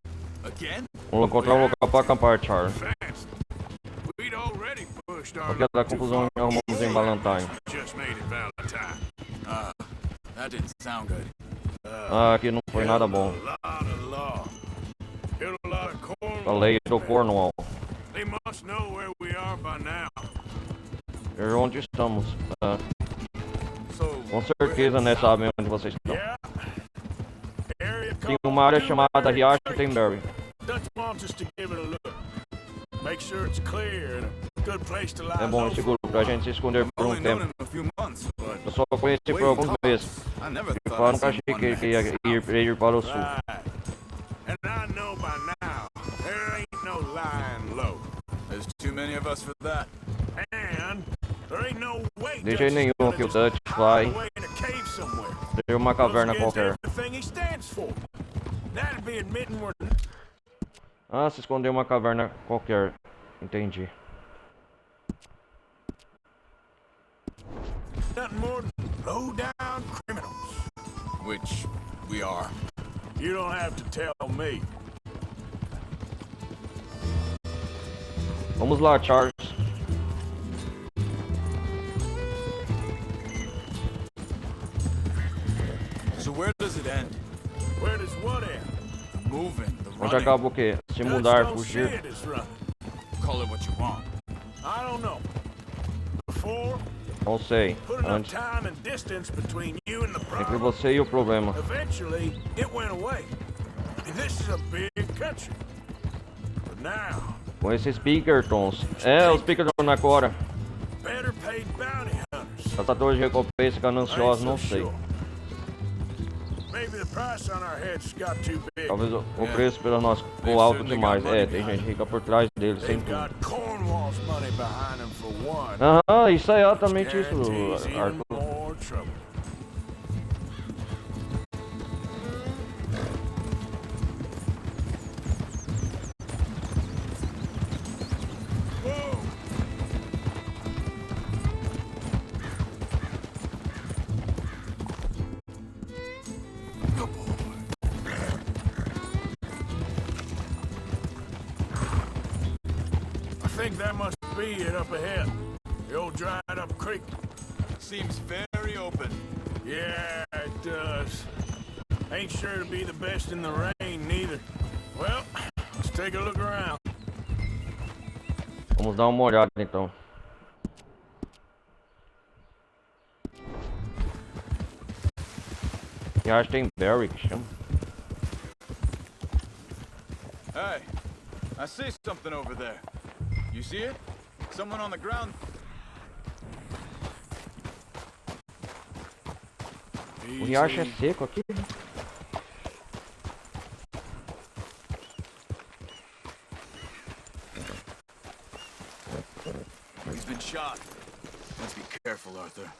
Again? Vamos encontrar um local para acampar, Charles. Fast. We'd already pushed our Porque da luck too confusão far. arrumamos em Valentine. Just made it Valentine. That didn't sound good. Ah, aqui não foi nada bom. A lot of law. Killed a lot of corn. A lei do Cornwall. They must know where we are by now. E onde estamos? Ah, So, com certeza, né? Sabem onde vocês estão. Yeah. Area Tem called uma área chamada Dewberry Riacho Creek. Tenberry. Dutch wants us to give it a look. Make sure it's clear and a good place to lie É bom low e seguro pra gente se esconder por only um known tempo. him a few months, but Eu só conheci por alguns meses. I never Eu thought I'd nunca see achei one que ele ia man. ir para o sul. Right. And I know by now there ain't no lying low. There's too many of us for that. And there ain't no way De Dutch jeito is nenhum gonna que o just Dutch hide vai away in a cave somewhere. ter uma caverna Goes against qualquer. everything he stands for. That'd be admitting we're Ah, se esconder uma caverna qualquer. Entendi. nothing more than low-down criminals. Which we are. You don't have to tell me. Vamos lá, Charles. So where does it end? Where does what end? The moving, the Onde running. acaba o quê? Se Dutch mudar, don't see fugir. it as running. Call it what you want. I don't know. Before, Não sei. put enough Antes, time and distance between you and the entre problem. você e o problema. Eventually, it went away. And this is a big country. But now, Com esses Pinkertons. É, os Pinkertons agora. better paid bounty hunters. Caçadores de recompensa gananciosos, não sei. Maybe the price on our heads got too big. Talvez o preço pelo nosso ficou alto demais. É, tem gente rica por trás deles, sem They've got dúvida. Cornwall's money behind them for one. Aham, isso é exatamente isso, Guarantees even Arthur. more trouble. Whoa! Good boy. I think that must be it up ahead. The old dried up creek. Seems very open. Yeah, it does. Ain't sure to be the best in the rain, neither. Well, let's take a look around. Vamos dar uma olhada então. E acho que tem Barry que chama. Hey, I see something over there. You see it? Someone on the ground. O riacho é seco aqui. He's been shot. Let's be careful, Arthur.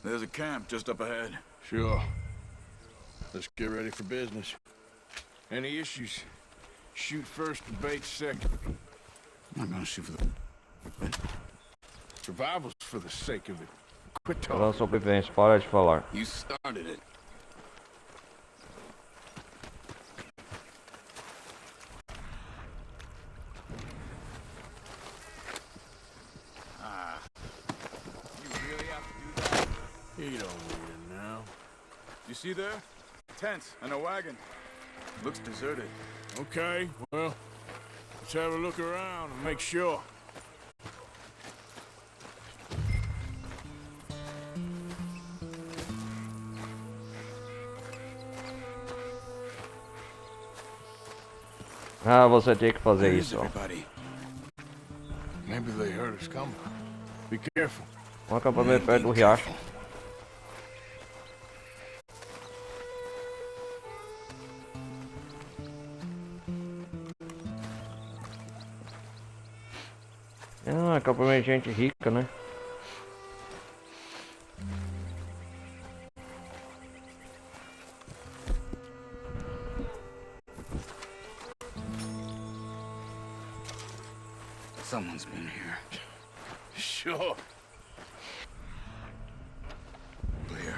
There's a camp just up ahead. Sure. Let's get ready for business. Any issues? Shoot first, debate second. I'm not gonna shoot for the... Survival's for the sake of it. Quit Falando talking. sobrevivência, para de falar. You started it. You see there? Tents and a wagon. Looks deserted. Okay, well, let's have a look around and make sure. Ah, você tinha que fazer Where is isso. Ó. everybody? Maybe they heard us coming. Be careful. Um acampamento perto do riacho. É um acampamento de gente rica, né? Someone's been here. Sure. Clear.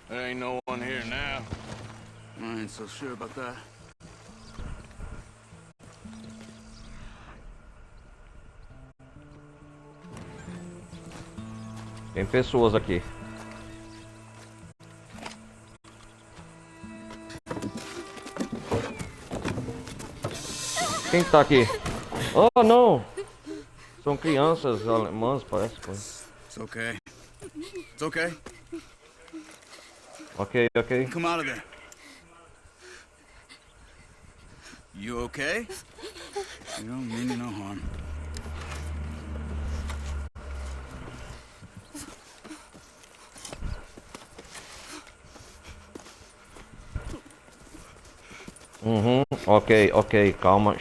There ain't no one here now. I ain't so sure about that. Tem pessoas aqui. Quem tá aqui? Oh, não! São crianças alemãs, parece. It's okay. It's okay. Ok, ok. Come out of there. You okay? You don't mean you no harm. Ok, ok, calma.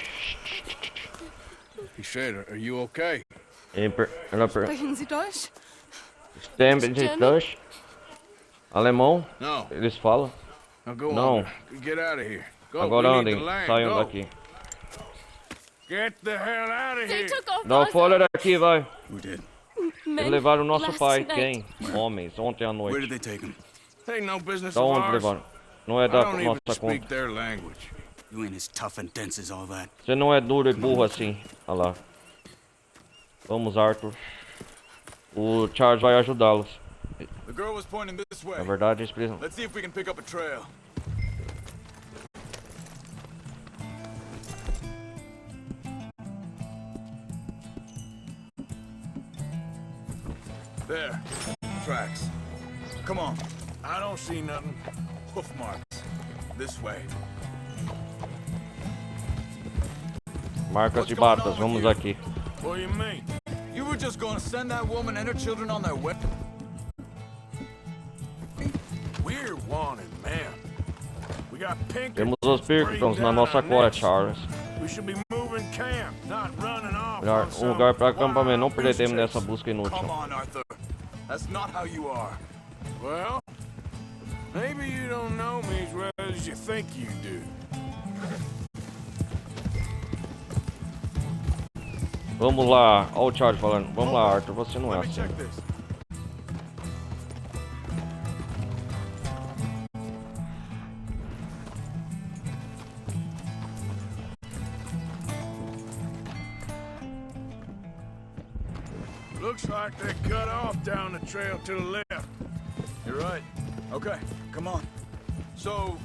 He said, are you okay? Sprechen Sie Deutsch? Sprechen Sie Deutsch? Alemão? No. Eles falam. Now go Não. on. Get out of here. Go. Agora We need andem, to land. saiam Go. daqui. Get the hell out of They here! took off Dá Arthur. fora daqui, vai. Who did? Eles Men levaram o nosso last pai. night. Quem? Homens, ontem à Where noite. did they take him? Ain't no business Da of onde ours. levaram? Não é I da don't even nossa speak conta. their language. You ain't as tough and dense as all that. Você não é duro e burro assim. Olha lá. Vamos, Arthur. O Charles vai ajudá-los. The girl was pointing this way. Na verdade, eles precisam. Let's see if we can pick up a trail. There. Tracks. Come on. I don't see nothing. Hoof marks. This way. Marcas de batas, vamos aqui. What do you mean? You were just gonna send that woman and her children on their way? We're wanted, man. We got pink. Temos os Pinkertons na nossa cola, Charles. We should be moving camp, not running off. Melhor, on some lugar para acampamento. Não wild perder goose tempo nessa chase. busca inútil. Come on, Arthur. That's not how you are. Well, maybe you don't know me as well as you think you do. Vamos lá. Olha o Charles falando. Vamos lá, Arthur. Você não é Let me assim. check this. Looks like they cut off down the trail to the left. You're right. Okay, come on. So,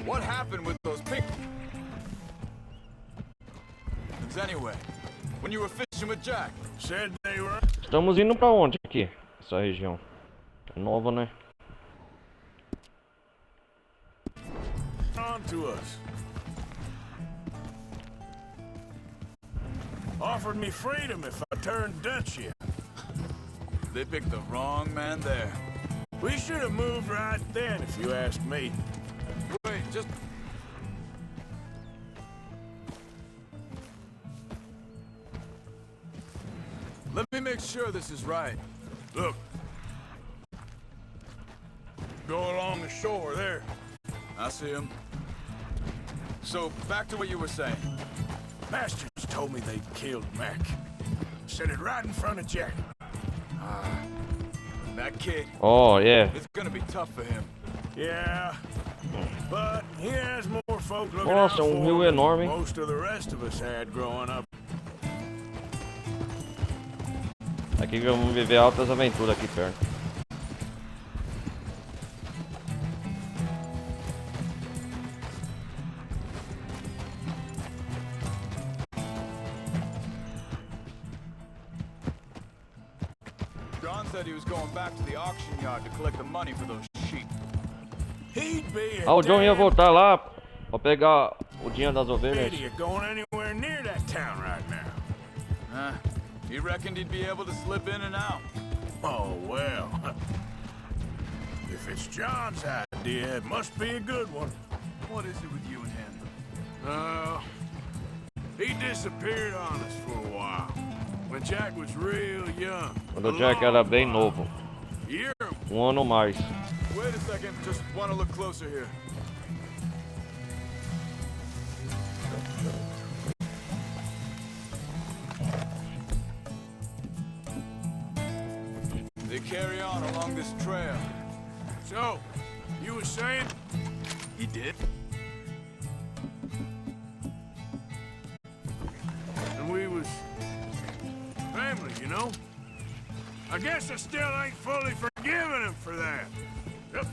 what happened with those pink... Anyway, when you were fishing with Jack? Said they were Estamos indo pra onde aqui? Essa região. É nova, né? on to us. Offered me freedom if I turned Dutch here. They picked the wrong man there. We should have moved right then, if you ask me. Wait, just... Let me make sure this is right. Look. Go along the shore there. I see him. So, back to what you were saying. Masters told me they'd killed Mac. Said it right in front of Jack. That kid, Oh, yeah. it's gonna be tough for him. Yeah. But he has more folk looking Nossa, out for rio him enorme, than hein? most of the rest of us had growing up. Aqui vamos viver altas aventuras aqui perto. said he was going back to the auction yard to collect the money for those sheep. He'd be Ah, o John ia damn voltar lá pra pegar o dinheiro das ovelhas. idiot going anywhere near that town right now. He reckoned he'd be able to slip in and out. Oh, well. If it's John's idea, it must be a good one. What is it with you and him? He disappeared on us for a while. When Jack was real young. Quando o Jack era bem novo. Year. Um ano mais. Wait a second, just want to look closer here. They carry on along this trail. So, you were saying? He did? And we was family, you know? I guess I still ain't fully forgiven him for that. Yep.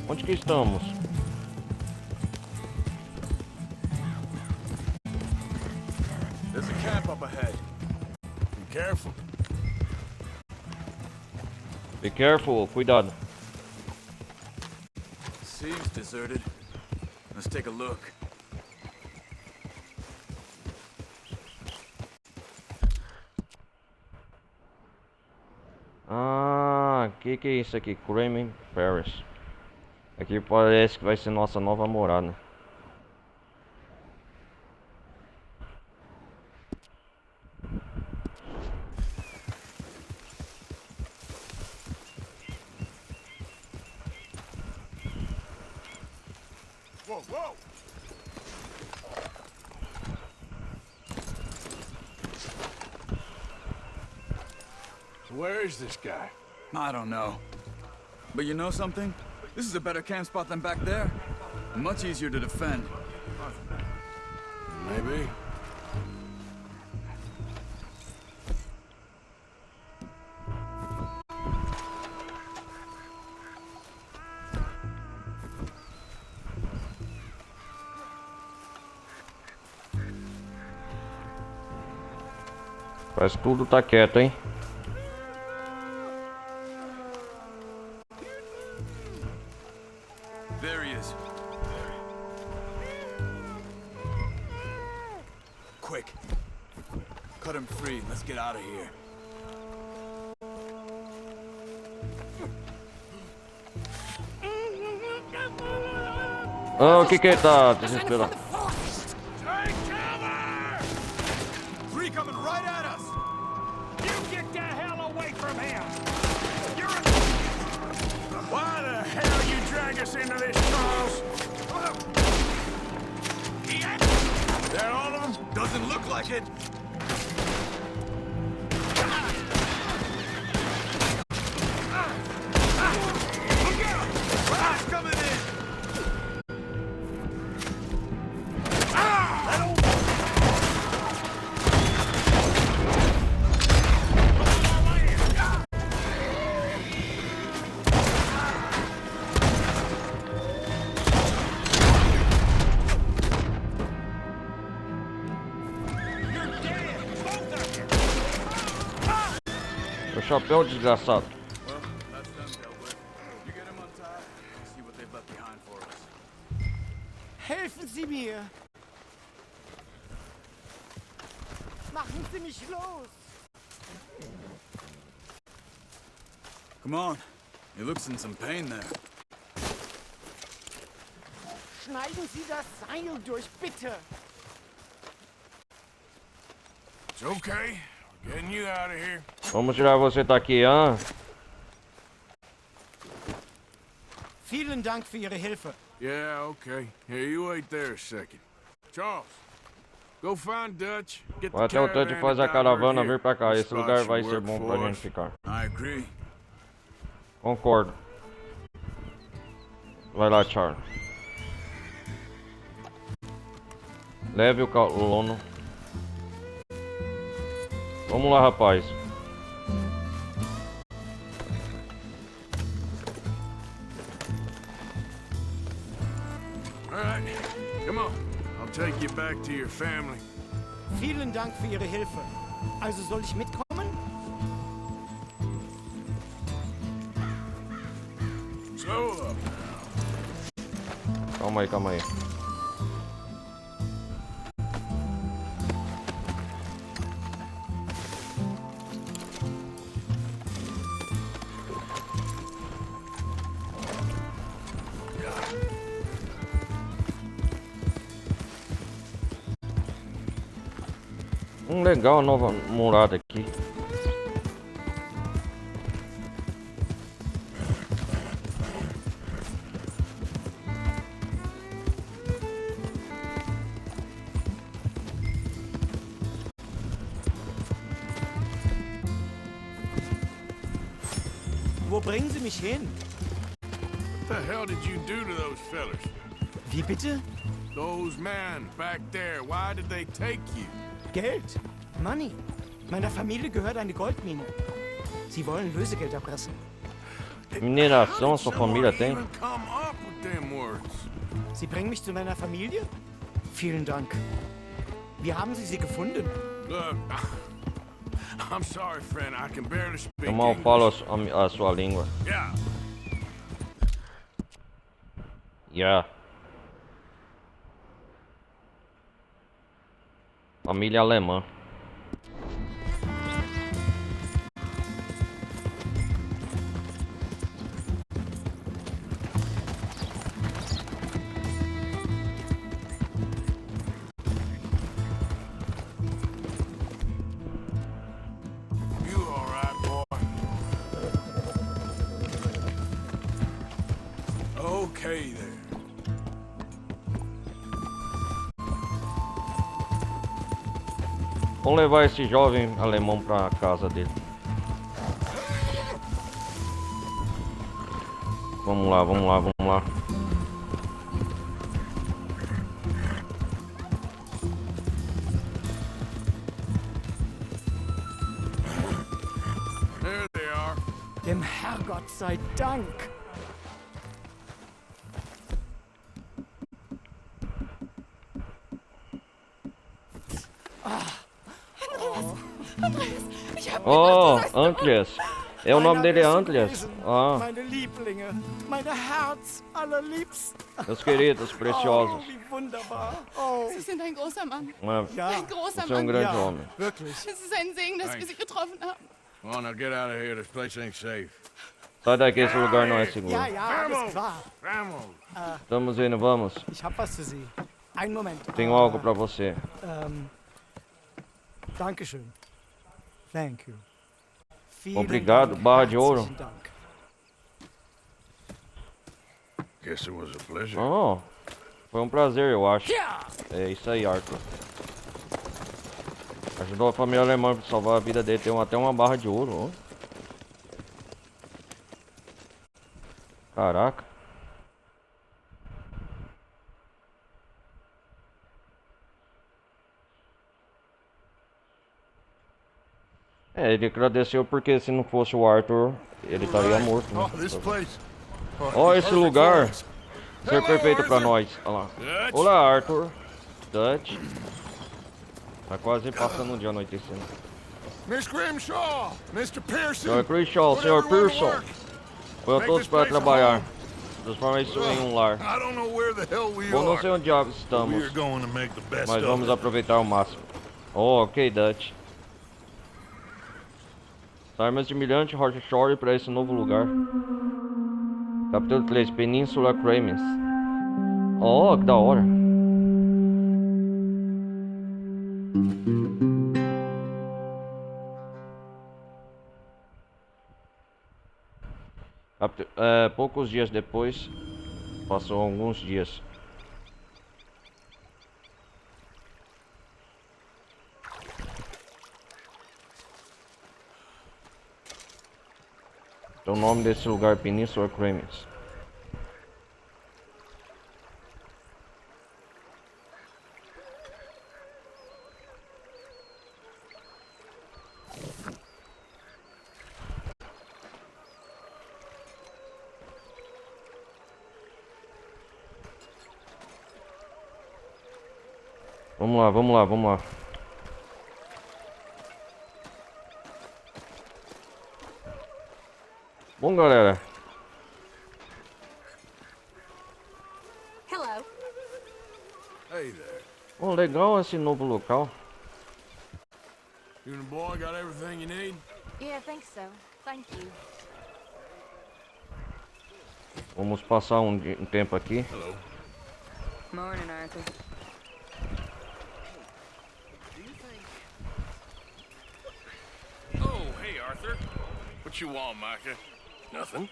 Onde que estamos? There's a camp up ahead. Be careful. Be careful, cuidado. Seems deserted. Let's take a look. Ah, que é isso aqui? Creming Parish. Aqui parece que vai ser nossa nova morada. Whoa, whoa! So where is this guy? I don't know. But you know something? This is a better camp spot than back there. Much easier to defend. Maybe. Parece que tudo tá quieto, hein? There he is. Quick. Cut him free. Let's get out of here. Ah, o que que tá desesperado? Take cover! Three coming right at us! You get the hell away from him! Why the hell you drag us into this, Charles? That all of them? Doesn't look like it. Look out! Flash coming in! O chapéu desgraçado. Well, that's them dealt with. You get him untied, we'll see what they've left behind for us. Helfen Sie mir! Machen Sie mich los! Come on. He looks in some pain there. Schneiden Sie das Seil durch, bitte! It's okay. We're getting you out of here. Vamos tirar você daqui, ah? Vielen Dank für Ihre Hilfe. Yeah, okay. Here, you wait there a second. Charles, go find Dutch. Get Vai the até o Ted caravan faz a down caravana here. vir pra cá. This Esse lugar spot vai should ser work bom pra for gente us. ficar. I agree. Concordo. Vai lá, Charles. Leve o colono. Vamos lá, rapaz. All right, come on. I'll take you back to your family. Vielen Dank für Ihre Hilfe. Also soll ich mitkommen? Slow up. Calma aí, calma aí. Legal a nova murada aqui. Wo bringen Sie mich hin? What the hell did you do to those fellers? Wie bitte? Those men back there, why did they take you? Geld. Money. Meiner Familie gehört eine Goldmine. Sie wollen Lösegeld erpressen. Mineração sua família tem? Even come up with them words? Sie bringen mich zu meiner Familie? Vielen Dank. Wie haben Sie sie gefunden? Look, I'm sorry, friend. I can barely speak Eu mal English. falo a sua língua. Yeah. Yeah. Família alemã. You all right, boy? Okay there. Vamos levar esse jovem alemão pra casa dele. Vamos lá, vamos lá, vamos lá. There they are. Dem Herrgott sei Dank. Oh, Antlias. É o nome dele é Antlias. Ah, Meine Lieblinge, meine Herz allerliebsten. meus queridos, preciosos. Oh, wie wunderbar. Oh. Sie sind ein großer Mann. Ja, Ein großer você é um Mann. grande homem. Wirklich. Es ist ein Segen, dass wir Sie getroffen haben. Come on, now get out of here. This place ain't safe. Sai daqui, esse lugar não é seguro. Ja, ja, alles klar. Vamos. Estamos indo, vamos. Ich hab was für Sie. Einen Moment. Tenho algo pra você. Dankeschön. Thank you. Vielen Obrigado, Dank, barra de ouro. herzlichen Dank. Guess it was a pleasure. Oh, foi um prazer, eu acho. É isso aí, Arthur. Ajudou a família alemã a salvar a vida dele. Tem até uma barra de ouro. Ó. Caraca. É, ele agradeceu porque se não fosse o Arthur, ele estaria morto. Né? Oh, this place. Ó, esse perfect lugar. for us. Ser Hello, perfeito pra Arthur. nós. Olha lá. Dutch? Olá, Arthur. Dutch. Tá quase passando o dia anoitecendo. Miss Grimshaw, Mr. Pearson. Sr. Crenshaw, put Sr. everyone to Pearson. work. Põe Make todos this para place a trabalhar. home. Transforma isso em um lar. I don't know where the hell we Bom, não are. sei onde diabos We estamos, are going to make the best mas of vamos it. aproveitar ao máximo. Oh, ok, Dutch. Armas de milhante Shore para esse novo lugar. Capítulo 3, Península Kramis. Oh, que da hora. Poucos dias depois, passou alguns dias. Então, o nome desse lugar é Península Kramis. Vamos lá, vamos lá, vamos lá. Bom, galera. Hello. Hey there. Bom, legal esse novo local. You and the boy got everything you need? Yeah, I think so. Thank you. Vamos passar um tempo aqui. Hello. Morning, Arthur. Oh, hey, Arthur. What you want, Micah? Nothing.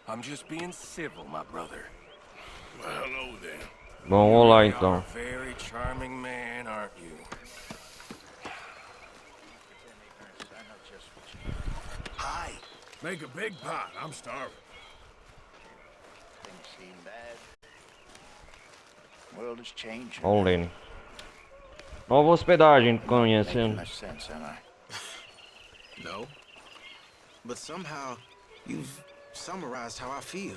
I'm just being civil, my brother. Well, hello then. Bom, olá You então. are a very charming man, aren't you? Hi. Make a big pot. I'm starving. Things seem bad. World is changing. Ó o Lenny. Nova hospedagem, Making conhecendo. much sense, am I? No. But somehow, you've summarized how I feel.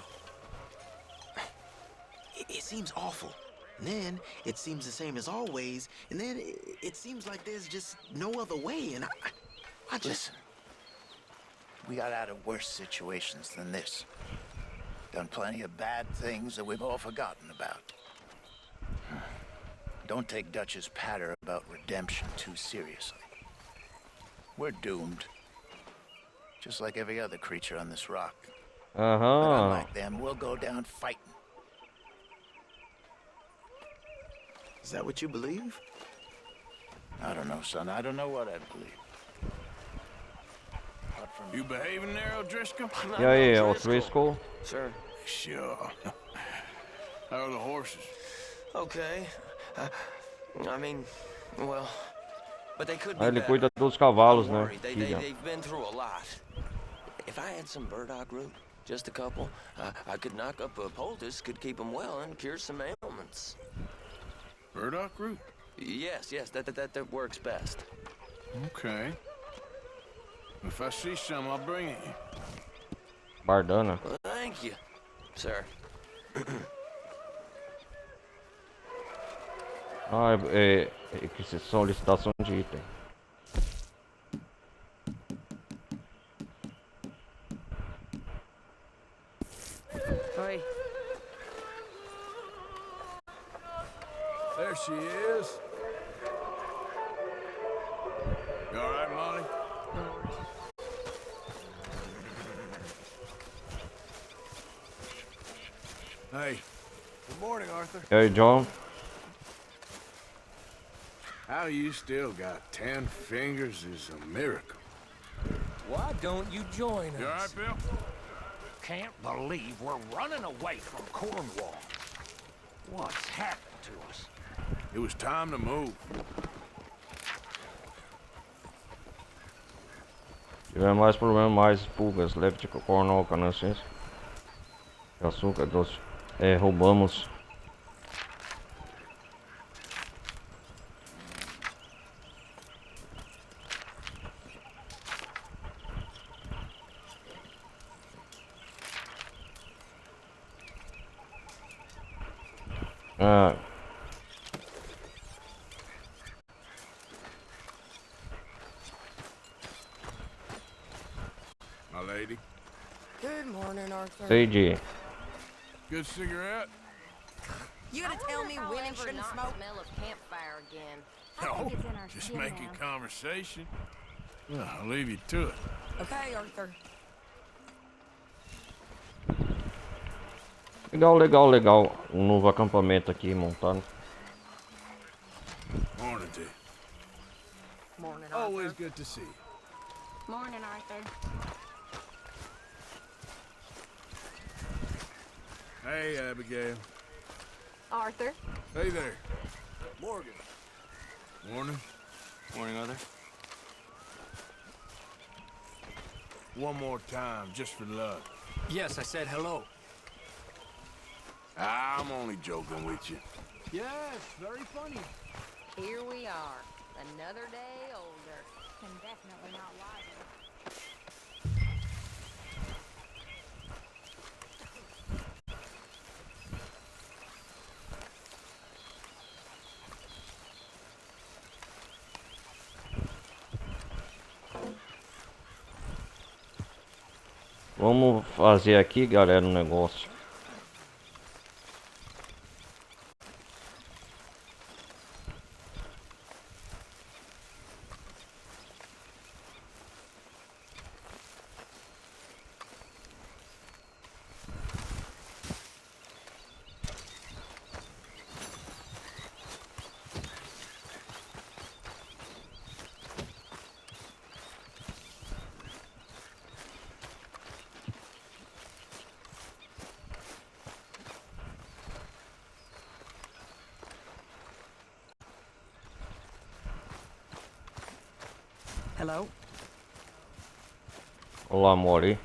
It seems awful. And then, it seems the same as always. And then, it seems like there's just no other way. And I just... Listen. We got out of worse situations than this. Done plenty of bad things that we've all forgotten about. Don't take Dutch's patter about redemption too seriously. We're doomed. Just like every other creature on this rock. But Aham. unlike them, we'll go down fighting. Is that what you believe? I don't know, son. I don't know what I believe. You behaving there, O'Driscoll? E aí, O'Driscoll? Sure. Sure. How are the horses? Okay. I mean, well, but they could be Aí ele better. cuida dos cavalos, Don't né? worry, Filha. they've been through a lot. If I had some burdock root, just a couple, I could knock up a poultice, could keep them well, and cure some ailments. Burdock root? Yes, that works best. Okay. If I see some, I'll bring it you. Bardana. Well, thank you, sir. Ah, é que isso é solicitação de item. Oi. There she is. You all right, Molly? Hey. Good morning, Arthur. E aí, John? How you still got 10 fingers is a miracle. Why don't you join us? You all right, Bill? Can't believe we're running away from Cornwall. What's happened to us? It was time to move. Tivemos mais problemas, mais pulgas. Left Cornwall, Canascense. Açúcar, doce. Roubamos. Ah. My lady. Good morning, Arthur. Sage. Good cigarette? You gonna tell me women ever shouldn't not smoke? smell of campfire again. No, just making conversation. Well, I'll leave you to it. Okay, Arthur. Legal, legal, legal. Um novo acampamento aqui montado. Morning to you. Morning, Always Arthur. good to see you. Morning, Arthur. Hey, Abigail. Arthur. Hey there. Morgan. Morning. Morning, Arthur. One more time, just for luck. Yes, I said hello. I'm only joking with you. Yes, very funny. Here we are. Another day older. And definitely not wiser. Vamos fazer aqui, galera, um negócio. Hello? Olá, Mori.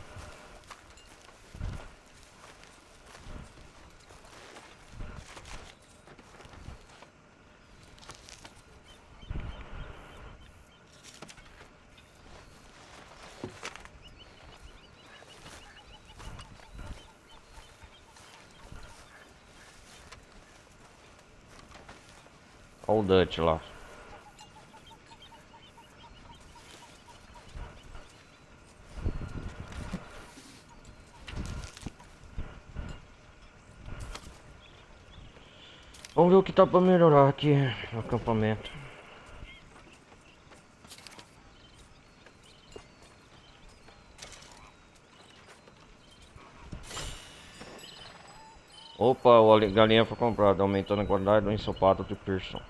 Olha o Dutch lá. Vamos ver o que tá pra melhorar aqui no acampamento. Opa, a galinha foi comprada, aumentando a qualidade do ensopado de Pearson.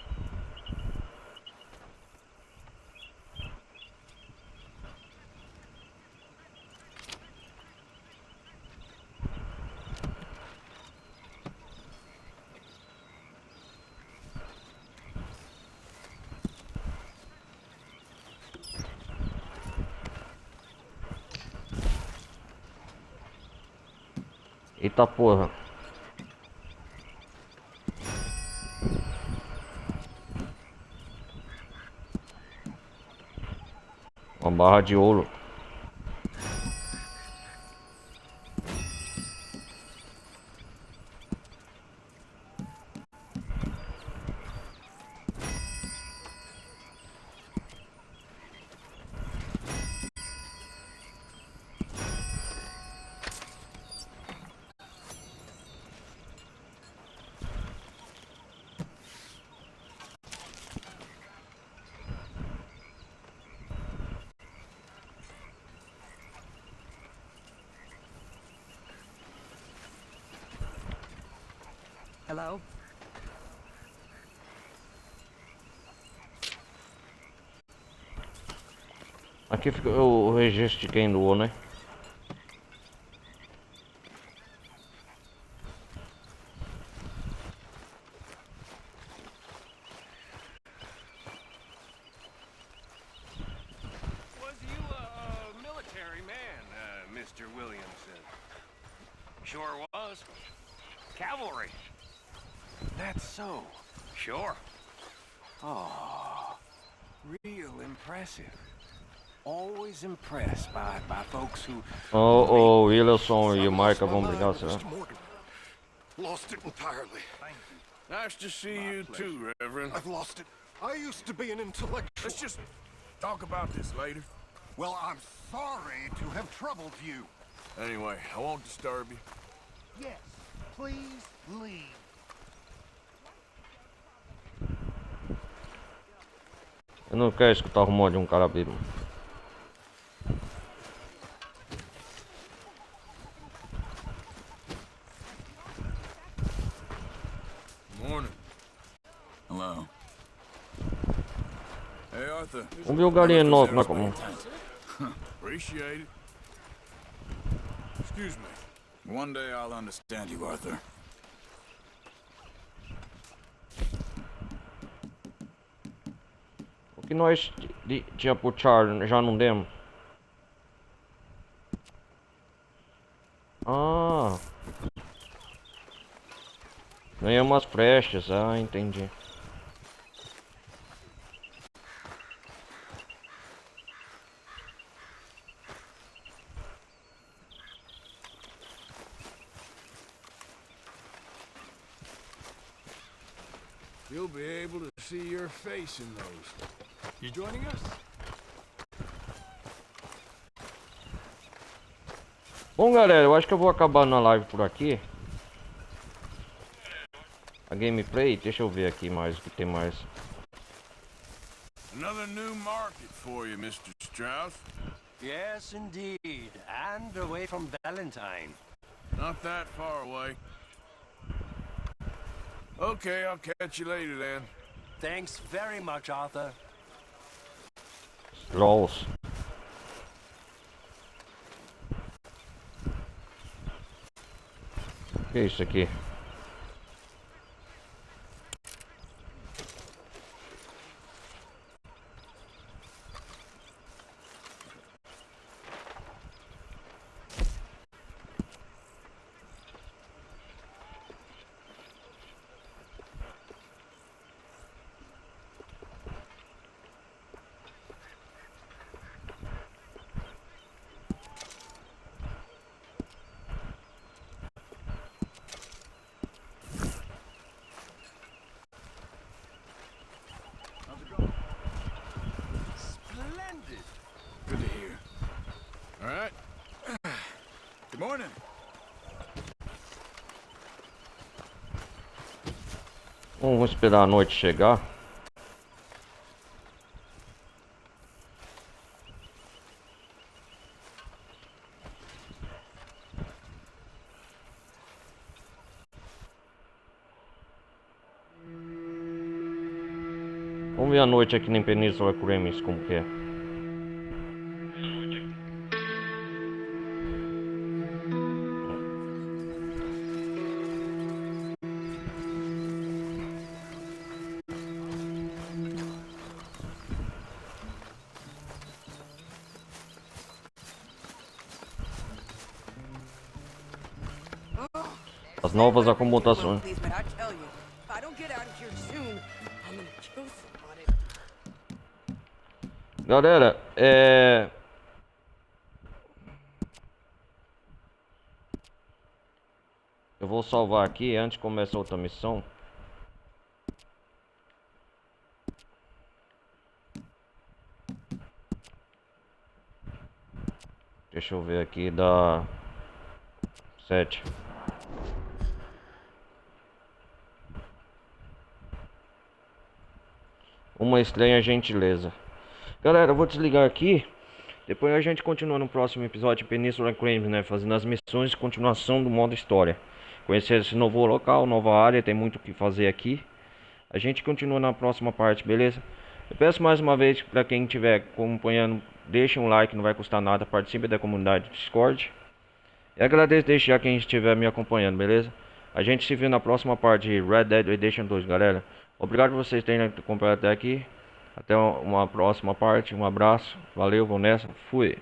Eita porra. Uma barra de ouro. Hello? Aqui fica o registro de quem doou, né? Was you a military man, Mr. Williamson? Sure was. Cavalry. That's so. Sure. Oh, real impressive. Always impressed by folks who... O Wilson e o Micah vão brigar, será? Lost it entirely. Nice to see you too, Reverend. I've lost it. I used to be an intellectual. Let's just talk about this later. Well, I'm sorry to have troubled you. Anyway, I won't disturb you. Yes, please leave. Eu não quero escutar o rumor de um cara bêbado. Morning. Hello. Hey, Arthur. Vamos ver o galinha novo na comum. Appreciate it. Excuse me. One day I'll understand you, Arthur. O que nós tinha pro Charlie já não demos? Ah, ganhamos umas flechas, entendi. You'll be able to see your face in those. You joining us? Bom, galera, eu acho que eu vou acabar na live por aqui. A gameplay, deixa eu ver aqui mais o que tem mais. Another new market for you, Mr. Strauss. Yes, indeed. And away from Valentine. Not that far away. Okay, I'll catch you later then. Thanks very much, Arthur. Strauss. O que é isso aqui? Good to hear. All right. Good morning. Vamos esperar a noite chegar. Vamos ver a noite aqui na Península Cremes como que é. As novas acomodações. Galera, eu vou salvar aqui antes de começar outra missão. Deixa eu ver aqui da 7. Uma estranha gentileza. Galera, eu vou desligar aqui. Depois a gente continua no próximo episódio de Península Cremes, né? Fazendo as missões de continuação do modo história. Conhecer esse novo local, nova área, tem muito o que fazer aqui. A gente continua na próxima parte, beleza? Eu peço mais uma vez para quem estiver acompanhando, deixe um like, não vai custar nada. Participe da comunidade Discord. E agradeço desde já quem estiver me acompanhando, beleza? A gente se vê na próxima parte de Red Dead Redemption 2, galera. Obrigado por vocês terem acompanhado até aqui. Até uma próxima parte. Um abraço. Valeu, vou nessa. Fui.